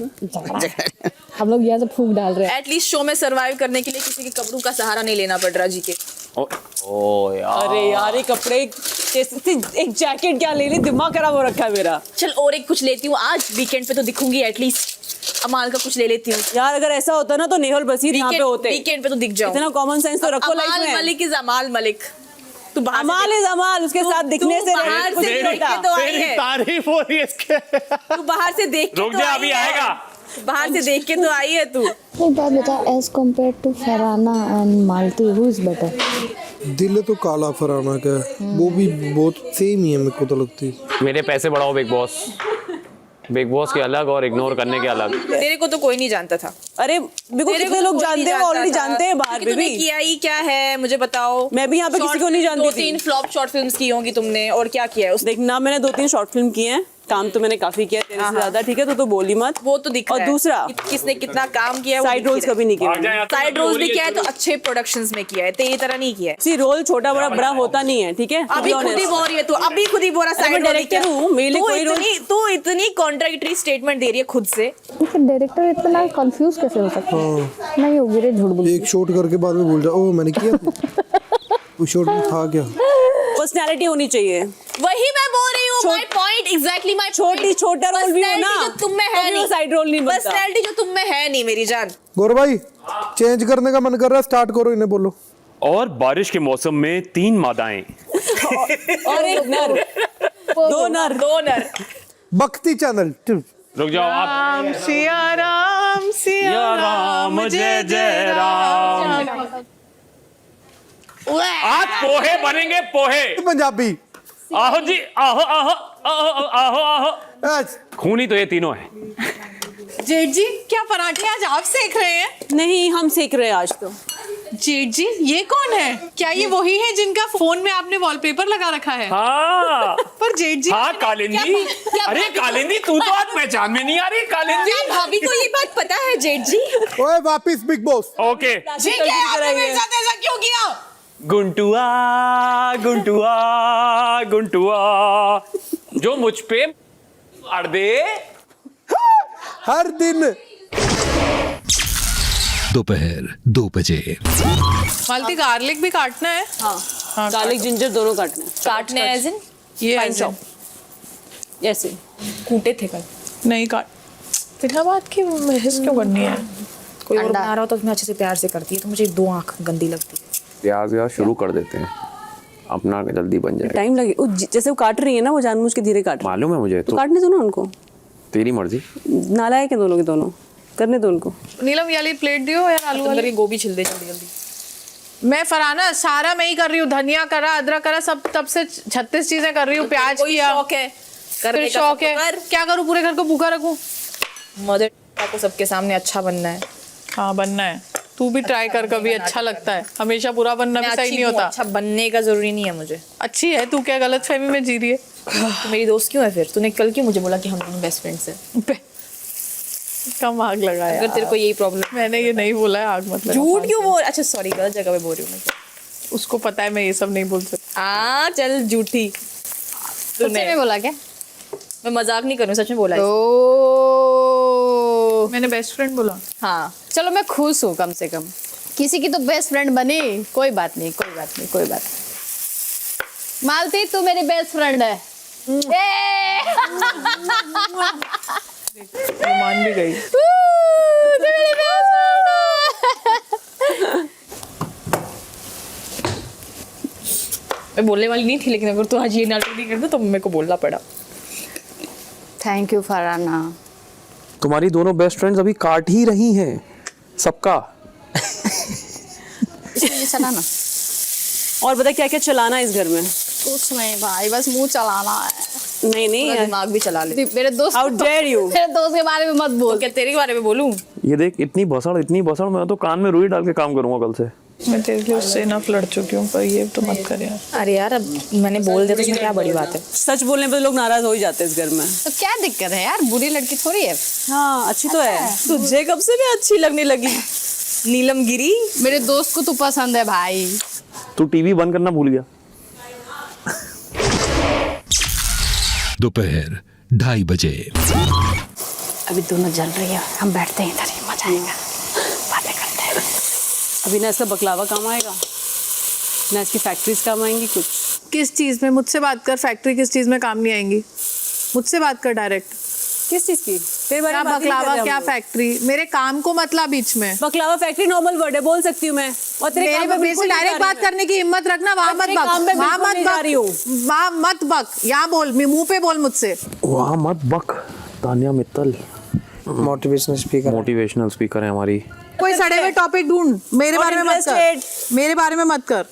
हम लोग यहाँ से फूक डाल रहे हैं। एटलीस्ट शो में सरवाइव करने के लिए किसी के कपड़ों का सहारा नहीं लेना पड़ रहा जीके। ओ यार, अरे यार, ये कपड़े एक जैकेट क्या ले ली, दिमाग खराब हो रखा है मेरा। चल और एक कुछ लेती हूँ, आज वीकेंड पे तो दिखूंगी एटलीस्ट। अमाल का कुछ ले लेती हूँ यार। अगर ऐसा होता ना तो नेहल बसीर यहाँ पे होते। वीकेंड पे तो दिख जाऊँ। इतना कॉमन सेंस तो रखो लाइफ में। मलिक इज अमाल मलिक। तू अमाल इज अमाल, उसके साथ दिखने से बाहर से देख के तो आई है। तारीफ हो रही है इसके। तू बाहर से देख के रुक तो जा, आई अभी है। आएगा। बाहर से देख के तो आई है तू। एक बात बता, as compare to Farhana and Malti, who is better? दिल तो काला फराना का है, वो भी बहुत सेम ही है मेरे को तो लगती है। मेरे पैसे बढ़ाओ बिग बॉस। बिग बॉस के अलग और इग्नोर करने के अलग। तेरे को तो कोई नहीं जानता था। अरे मेरे को कितने लोग जानते हैं, ऑलरेडी जानते हैं बाहर तूने बेबी। किया ही क्या है मुझे बताओ। मैं भी यहाँ पे किसी को नहीं जानती थी। 2-3 फ्लॉप शॉर्ट फिल्म्स की होंगी तुमने, और क्या किया है? देख ना, मैंने 2-3 शॉर्ट फिल्म किए हैं, काम तो मैंने काफी किया तेरे से ज्यादा, ठीक है? तो बोली मत, वो तो दिख और रहा है। दूसरा किसने कितना काम किया है, साइड रोल्स कभी नहीं किया। साइड रोल्स भी किया है तो अच्छे प्रोडक्शंस में किया है, तेरी तरह नहीं किया है। सी रोल छोटा बड़ा बड़ा होता नहीं है, ठीक है? अभी खुद ही बोल रही है तू, अभी खुद ही बोल रहा साइड रोल डायरेक्टर हूँ, मेरे लिए कोई रोल। तू इतनी कॉन्ट्राडिक्टरी स्टेटमेंट दे रही है खुद से। डायरेक्टर इतना कंफ्यूज कैसे हो सकता है? नहीं होगी रे, झूठ बोल। एक शॉट करके बाद में भूल जा, ओ मैंने किया वो शॉट में था क्या। पर्सनालिटी होनी चाहिए। वही मैं बोल रही हूँ, माय पॉइंट एग्जैक्टली माय छोटा रोल भी हो ना, जो तुम में है नहीं, साइड रोल नहीं बनता। पर्सनालिटी जो तुम में है नहीं मेरी जान। गौरव भाई चेंज करने का मन कर रहा है, स्टार्ट करो, इन्हें बोलो। और बारिश के मौसम में 3 मादाएं और एक नर, दो नर। भक्ति चैनल। रुक जाओ आप। सिया राम जय जय राम। आज पोहे बनेंगे, पोहे पंजाबी। आहो जी, आहो आहो आहो आहो आहो। खूनी तो ये तीनों है। जेठ जी, क्या पराठे आज आप सेक रहे हैं? नहीं, हम सेक रहे हैं आज तो। जेठ जी, ये कौन है? क्या ये वही है जिनका फोन में आपने वॉलपेपर लगा रखा है? हाँ पर जेठ जी, हाँ कालिंदी। अरे कालिंदी, तू तो आज पहचान में नहीं आ रही कालिंदी। क्या भाभी को ये बात पता है जेठ जी? ओए वापिस बिग बॉस। ओके। जी क्या आपने मेरे साथ ऐसा क्यों किया? गुंटुआ गुंटुआ गुंटुआ जो मुझ पे अड़ दे हर दिन दोपहर 2 बजे। मालती, गार्लिक भी काटना है? हाँ, गार्लिक जिंजर दोनों काटने। काटने एज इन ये फाइन चॉप, ऐसे कूटे थे कल। नहीं काट, बिना बात की बहस क्यों करनी है? कोई और बना रहा हो तो मैं अच्छे से प्यार से करती है, तो मुझे 2 आंख गंदी लगती है। प्याज या शुरू कर देते हैं, अपना जल्दी बन जाए। टाइम लगे। जैसे वो काट रही है ना, वो जानबूझ के धीरे काट रही है। मालूम है मुझे, तो काटने दो ना उनको, तेरी मर्जी। नालायक है दोनों के दोनों, करने दो उनको। नीलम, ये वाली प्लेट दियो यार, आलू वाली गोभी छिल दे जल्दी जल्दी। मैं फरहाना सारा मैं ही कर रही हूँ, धनिया करा, अदरक करा, सब तब से 36 चीजें कर रही हूँ, प्याज किया। शौक है फिर शौक है, क्या करूँ, पूरे घर को भूखा रखूँ? मदर को सबके सामने अच्छा बनना है। हाँ बनना है, तू भी ट्राई कर, कभी अच्छा लगता है। हमेशा बुरा बनना भी सही नहीं होता। अच्छा बनने का जरूरी नहीं है मुझे। अच्छी है तू, क्या गलत फहमी में जी रही है? तू मेरी दोस्त क्यों है फिर? तूने कल क्यों मुझे बोला कि हम दोनों बेस्ट फ्रेंड्स हैं? कम आग लगाया। अगर तेरे को यही प्रॉब्लम, मैंने ये नहीं बोला है आग मत लगा। झूठ क्यों बोल? अच्छा सॉरी, गलत जगह पे बोल रही हूँ मैं। उसको पता है मैं ये सब नहीं बोल सकती। चल झूठी। तूने में बोला क्या? मैं मजाक नहीं कर रही हूँ, सच में बोला है। मैंने बेस्ट फ्रेंड बोला। हाँ चलो, मैं खुश हूँ कम से कम। किसी की तो बेस्ट फ्रेंड बनी। कोई बात नहीं, कोई बात नहीं, कोई बात नहीं। मालती, तू मेरी बेस्ट फ्रेंड है। मान भी गई। मैं बोलने वाली नहीं थी, लेकिन अगर तू आज ये नाटक नहीं करता तो मेरे को बोलना पड़ा। Thank you Farhana. तुम्हारी दोनों बेस्ट फ्रेंड्स अभी काट ही रही हैं सबका। इसलिए चलाना। और बता क्या क्या चलाना है इस घर में? कुछ नहीं भाई, बस मुंह चलाना है। नहीं नहीं, दिमाग भी चला ले। मेरे दोस्त, हाउ डेयर यू, मेरे दोस्त के बारे में मत बोल। क्या तेरे बारे में बोलूं? ये देख, इतनी बसड़, मैं तो कान में रुई डाल के काम करूंगा कल से। मैं तेरे लिए उससे इनफ लड़ चुकी हूँ, पर ये तो मत कर यार। अरे यार, अब मैंने बोल दिया तो उसमें क्या बड़ी बात है। सच बोलने पे लोग नाराज हो ही जाते हैं इस घर में। तो क्या दिक्कत है यार, बुरी लड़की थोड़ी है। हाँ, अच्छी तो है। तुझे कब से भी अच्छी लगने लगी नीलम गिरी? मेरे दोस्त को तो पसंद है भाई। तू टीवी बंद करना भूल गया। दोपहर 2:30 बजे। अभी दोनों जल रही है, हम बैठते हैं इधर ही, मजा आएगा, बातें करते हैं। अभी ना इसका बकलावा काम आएगा, ना इसकी फैक्ट्रीज काम आएंगी कुछ। किस चीज में? मुझसे बात कर, फैक्ट्री किस चीज में काम नहीं आएंगी? मुझसे बात कर डायरेक्ट। किस चीज की? क्या बकलावा, क्या फैक्ट्री? मेरे काम को मतलब बीच में। बकलावा फैक्ट्री नॉर्मल वर्ड है, बोल सकती हूँ मैं। और तेरे काम पे मेरे से डायरेक्ट बात करने की हिम्मत रखना, वहाँ मत बक, वहाँ मत बक, यहाँ बोल, मुंह पे बोल मुझसे। वहाँ मत बक। तानिया मित्तल मोटिवेशनल स्पीकर है हमारी। कोई सड़े हुए टॉपिक ढूंढ, मेरे बारे में मत कर, मेरे बारे में मत कर।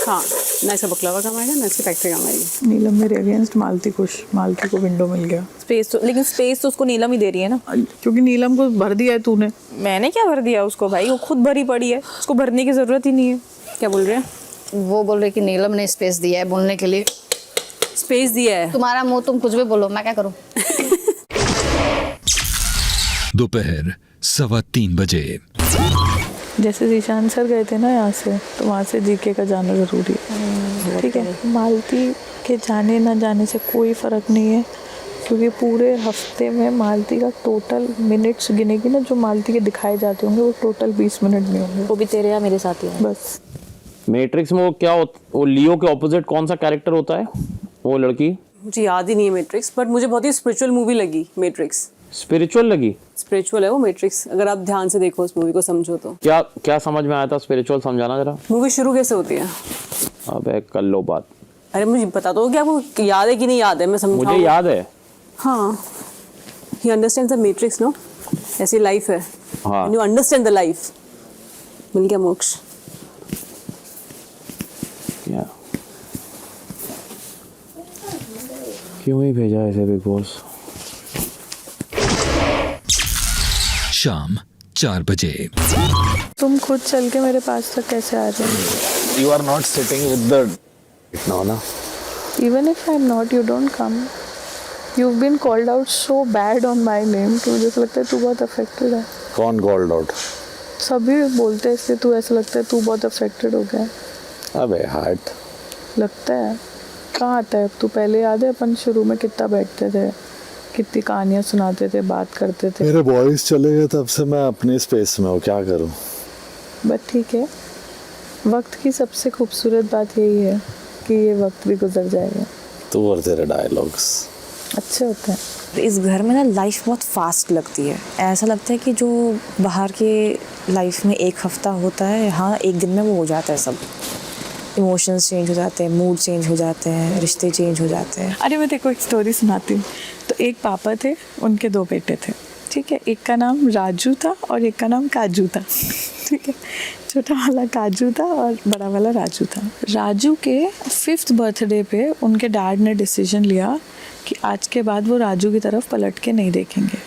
हाँ, ना इसका बकलावा काम आएगा, ना इसकी फैक्ट्री काम आएगी। नीलम मेरे अगेंस्ट मालती खुश, मालती को विंडो मिल गया। स्पेस तो, लेकिन स्पेस तो उसको नीलम ही दे रही है ना, क्योंकि नीलम को भर दिया है तूने। मैंने क्या भर दिया उसको भाई, वो खुद भरी पड़ी है, उसको भरने की जरूरत ही नहीं है। क्या बोल रहे हैं? वो बोल रहे कि नीलम ने स्पेस दिया है बोलने के लिए। स्पेस दिया है? तुम्हारा मुंह, तुम कुछ भी बोलो, मैं क्या करूँ? दोपहर 3:15 बजे। जैसे जीशान सर गए थे ना यहाँ से, तो वहाँ से जीके का जाना ज़रूरी है, ठीक है। मालती के जाने ना जाने से कोई फ़र्क नहीं है, क्योंकि पूरे हफ्ते में मालती का टोटल मिनट्स गिनेगी ना, जो मालती के दिखाए जाते होंगे वो टोटल 20 मिनट नहीं होंगे। वो भी तेरे या मेरे साथ ही है बस। मैट्रिक्स में वो क्या वो लियो के ऑपोजिट कौन सा कैरेक्टर होता है वो लड़की? मुझे याद ही नहीं है मैट्रिक्स, बट मुझे बहुत ही स्पिरिचुअल मूवी लगी मैट्रिक्स। स्पिरिचुअल लगी? स्पिरिचुअल है वो मैट्रिक्स, अगर आप ध्यान से देखो उस मूवी को, समझो तो। क्या क्या समझ में आया था स्पिरिचुअल? समझाना जरा। मूवी शुरू कैसे होती है? अबे कर लो बात। अरे मुझे बता दो, क्या आपको याद है कि नहीं याद है? मैं समझाऊं। मुझे याद है। हाँ, he understands the matrix, no? ऐसी लाइफ है। हाँ। You understand the life. मिल गया मोक्ष। क्या? क्यों ही भेजा ऐसे बिग बॉस? शाम 4 बजे। तुम खुद चल के मेरे पास तक कैसे आ रहे हो? You are not sitting with the no na. Even if I'm not, you don't come. You've been called out so bad on my name कि मुझे ऐसा लगता है तू बहुत affected है। कौन called out? सभी बोलते हैं, इसलिए तू ऐसा लगता है तू बहुत affected हो गया है। अबे हट। लगता है। कहाँ आता है? तू पहले याद है अपन शुरू में कितना बैठते थे, कितनी कहानियाँ सुनाते थे, बात करते थे। मेरे बॉयज चले गए तब से मैं अपने स्पेस में हूँ, क्या करूँ? बट ठीक है, वक्त की सबसे खूबसूरत बात यही है कि ये वक्त भी गुजर जाएगा। तू और तेरे डायलॉग्स अच्छे होते हैं। इस घर में ना लाइफ बहुत फास्ट लगती है, ऐसा लगता है कि जो बाहर के लाइफ में एक हफ्ता होता है, हाँ एक दिन में वो हो जाता है सब। इमोशंस चेंज हो जाते हैं, मूड चेंज हो जाते हैं, रिश्ते चेंज हो जाते हैं। अरे मैं तेरे को एक स्टोरी सुनाती हूँ। तो एक पापा थे, उनके 2 बेटे थे, ठीक है। एक का नाम राजू था और एक का नाम काजू था, ठीक है। छोटा वाला काजू था और बड़ा वाला राजू था। राजू के 5th बर्थडे पे उनके डैड ने डिसीजन लिया कि आज के बाद वो राजू की तरफ पलट के नहीं देखेंगे।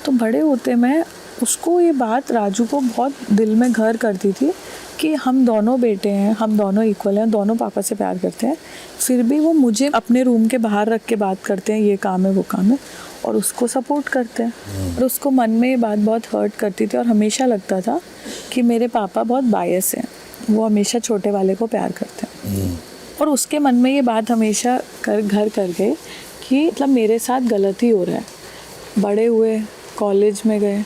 तो बड़े होते में उसको ये बात राजू को बहुत दिल में घर करती थी कि हम दोनों बेटे हैं, हम दोनों इक्वल हैं, दोनों पापा से प्यार करते हैं, फिर भी वो मुझे अपने रूम के बाहर रख के बात करते हैं, ये काम है वो काम है, और उसको सपोर्ट करते हैं। और उसको मन में ये बात बहुत हर्ट करती थी और हमेशा लगता था कि मेरे पापा बहुत बायस हैं, वो हमेशा छोटे वाले को प्यार करते हैं। और उसके मन में ये बात हमेशा घर कर गई कि मतलब मेरे साथ गलत ही हो रहा है। बड़े हुए, कॉलेज में गए,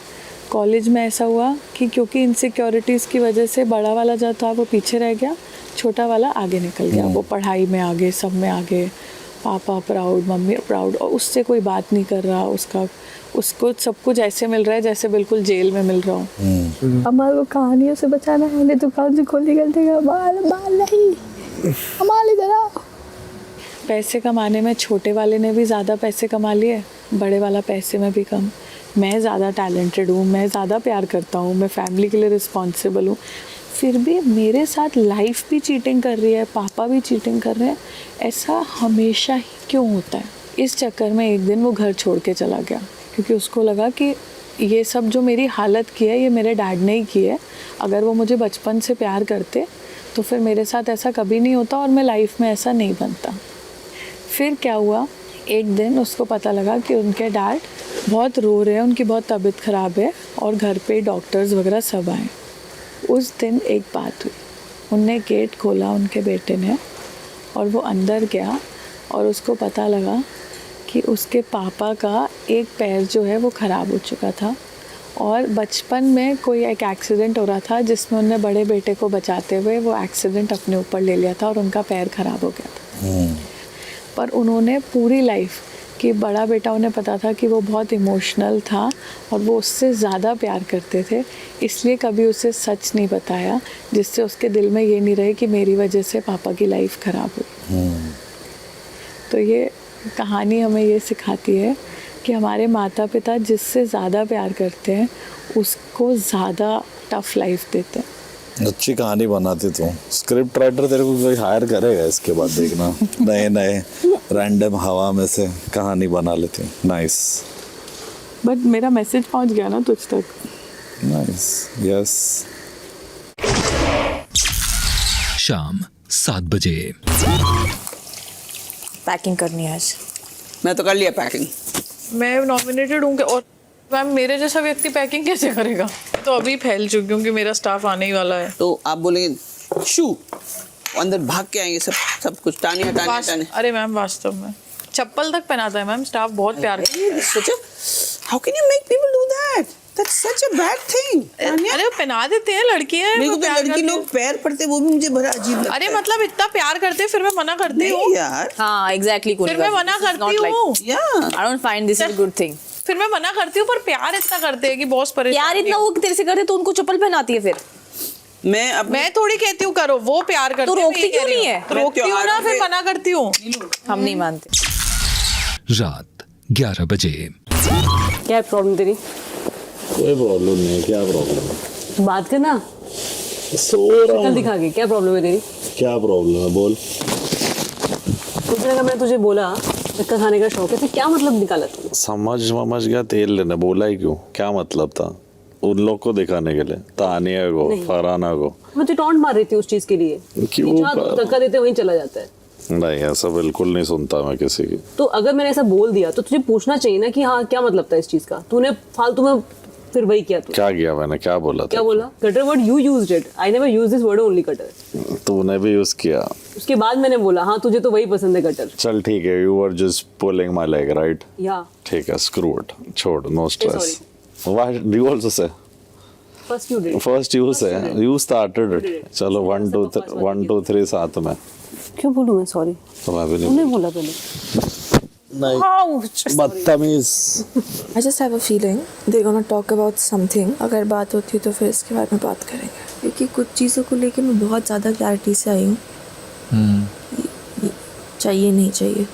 कॉलेज में ऐसा हुआ कि क्योंकि इनसिक्योरिटीज़ की वजह से बड़ा वाला जो था वो पीछे रह गया, छोटा वाला आगे निकल गया। वो पढ़ाई में आगे, सब में आगे, पापा प्राउड, मम्मी प्राउड, और उससे कोई बात नहीं कर रहा। उसको सब कुछ ऐसे मिल रहा है जैसे बिल्कुल जेल में मिल रहा हूँ। हमारे को कहानियों से बचाना है, नहीं तो कौन सी खोली गलती का बाल नहीं, हमारे जरा। पैसे कमाने में छोटे वाले ने भी ज़्यादा पैसे कमा लिए, बड़े वाला पैसे में भी कम। मैं ज़्यादा टैलेंटेड हूँ, मैं ज़्यादा प्यार करता हूँ, मैं फैमिली के लिए रिस्पॉन्सिबल हूँ, फिर भी मेरे साथ लाइफ भी चीटिंग कर रही है, पापा भी चीटिंग कर रहे हैं। ऐसा हमेशा ही क्यों होता है? इस चक्कर में एक दिन वो घर छोड़ के चला गया, क्योंकि उसको लगा कि ये सब जो मेरी हालत की है ये मेरे डैड ने ही की है। अगर वो मुझे बचपन से प्यार करते तो फिर मेरे साथ ऐसा कभी नहीं होता और मैं लाइफ में ऐसा नहीं बनता। फिर क्या हुआ, एक दिन उसको पता लगा कि उनके डैड बहुत रो रहे हैं, उनकी बहुत तबीयत ख़राब है और घर पे डॉक्टर्स वगैरह सब आए। उस दिन एक बात हुई, उनने गेट खोला उनके बेटे ने और वो अंदर गया और उसको पता लगा कि उसके पापा का एक पैर जो है वो ख़राब हो चुका था और बचपन में कोई एक एक्सीडेंट हो रहा था जिसमें उन्होंने बड़े बेटे को बचाते हुए वो एक्सीडेंट अपने ऊपर ले लिया था और उनका पैर ख़राब हो गया था। पर उन्होंने पूरी लाइफ कि बड़ा बेटा उन्हें पता था कि वो बहुत इमोशनल था और वो उससे ज़्यादा प्यार करते थे, इसलिए कभी उसे सच नहीं बताया, जिससे उसके दिल में ये नहीं रहे कि मेरी वजह से पापा की लाइफ ख़राब हुई। तो ये कहानी हमें ये सिखाती है कि हमारे माता पिता जिससे ज़्यादा प्यार करते हैं उसको ज़्यादा टफ लाइफ देते हैं। अच्छी कहानी बनाती तू। स्क्रिप्ट राइटर तेरे को कोई हायर करेगा इसके बाद, देखना नए नए रैंडम हवा में से कहानी बना लेती। नाइस। बट मेरा मैसेज पहुंच गया ना तुझ तक। Nice, yes. शाम 7 बजे। पैकिंग करनी है आज। मैं तो कर लिया पैकिंग। मैं नॉमिनेटेड हूँ और मैम मेरे जैसा व्यक्ति पैकिंग कैसे करेगा? तो अभी फैल चुकी हूँ कि मेरा स्टाफ आने ही वाला है। तो आप बोलेंगे शू अंदर भाग के आएंगे सब कुछ टाने हटाने। अरे मैम वास्तव में चप्पल तक पहनाता है मैम स्टाफ, बहुत प्यार करता है। How can you make people do that? That's such a bad thing. अरे वो पहना देते हैं, लड़कियां हैं। मेरे को तो लड़की लोग पैर पड़ते वो भी मुझे बड़ा अजीब लगता है। अरे मतलब इतना प्यार करते हैं फिर मैं मना करती हूँ यार। हाँ एग्जैक्टली, फिर मैं मना करती हूँ। I don't find this is a good thing. फिर मैं मना करती हूँ पर प्यार इतना करते हैं कि बॉस परेशान। प्यार इतना वो तेरे से करते तो उनको चप्पल पहनाती है फिर। मैं थोड़ी कहती हूँ करो, वो प्यार करते तो रोकती क्यों नहीं है? तो रोकती हूँ ना, फिर मना करती हूँ। हम नहीं मानते। रात 11 बजे। क्या प्रॉब्लम तेरी? कोई प्रॉब्लम नहीं है। क्या प्रॉब्लम है? बात करना। सो रहा हूँ। दिखा के क्या प्रॉब्लम है तेरी? क्या प्रॉब्लम है बोल। कुछ दिन अगर मैंने तुझे बोला धक्का खाने का शौक है तो क्या मतलब निकाला तू? समझ गया तेल लेने, बोला ही क्यों? क्या मतलब था? उन लोग को दिखाने के लिए, तानिया को, फरहाना को। मैं तो टॉन्ट मार रही थी उस चीज के लिए। क्यों? धक्का देते वहीं चला जाता है। नहीं, ऐसा बिल्कुल नहीं सुनता मैं किसी की। तो अगर मैंने ऐसा बोल दिया तो तुझे पूछना चाहिए ना कि हाँ क्या मतलब था इस चीज का। तूने फालतू में फिर वही किया। क्या किया मैंने? क्या बोला था? क्या बोला? Cutter word you used it, I never used this word, only cutter. तूने भी यूज किया। उसके बाद मैंने बोला हाँ तुझे तो वही पसंद है कटर। चल ठीक है, you are just pulling my leg right? या ठीक है, स्क्रू इट, छोड़, no stress. Why do you also say? First you did. First you say, you started it. चलो 1 2 3 साथ में। क्यों बोलूं मैं सॉरी? तो मैं भी नहीं बोला पहले। नहीं, बदतमीज। I just have a feeling they're gonna talk about something. अगर बात होती तो फिर इसके बारे में बात करेंगे, क्योंकि कुछ चीज़ों को लेके मैं बहुत ज़्यादा क्लैरिटी से आई हूँ। चाहिए नहीं चाहिए।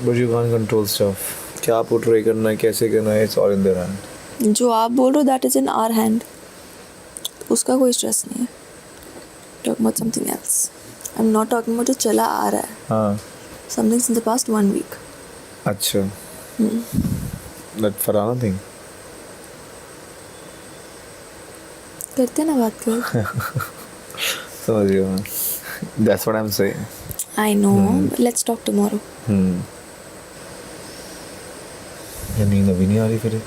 But you can't control stuff. क्या पोर्ट्रे करना है, कैसे करना है, it's all in their hand. जो आप बोल रहे हो that is in our hand. उसका कोई स्ट्रेस नहीं है। Talking about something else. I'm not talking about जो चला आ रहा है। हाँ। Something in the past 1 week. अच्छा। That Farhana thing. करते ना बात कर। समझ गया मैं। That's what I'm saying. I know. Let's talk tomorrow. ये नींद अभी नहीं आ रही फिर?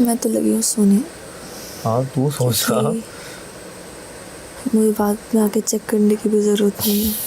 मैं तो लगी हूँ सोने। हाँ तू सोच रहा। मुझे बाद में आके चेक करने की भी ज़रूरत नहीं है।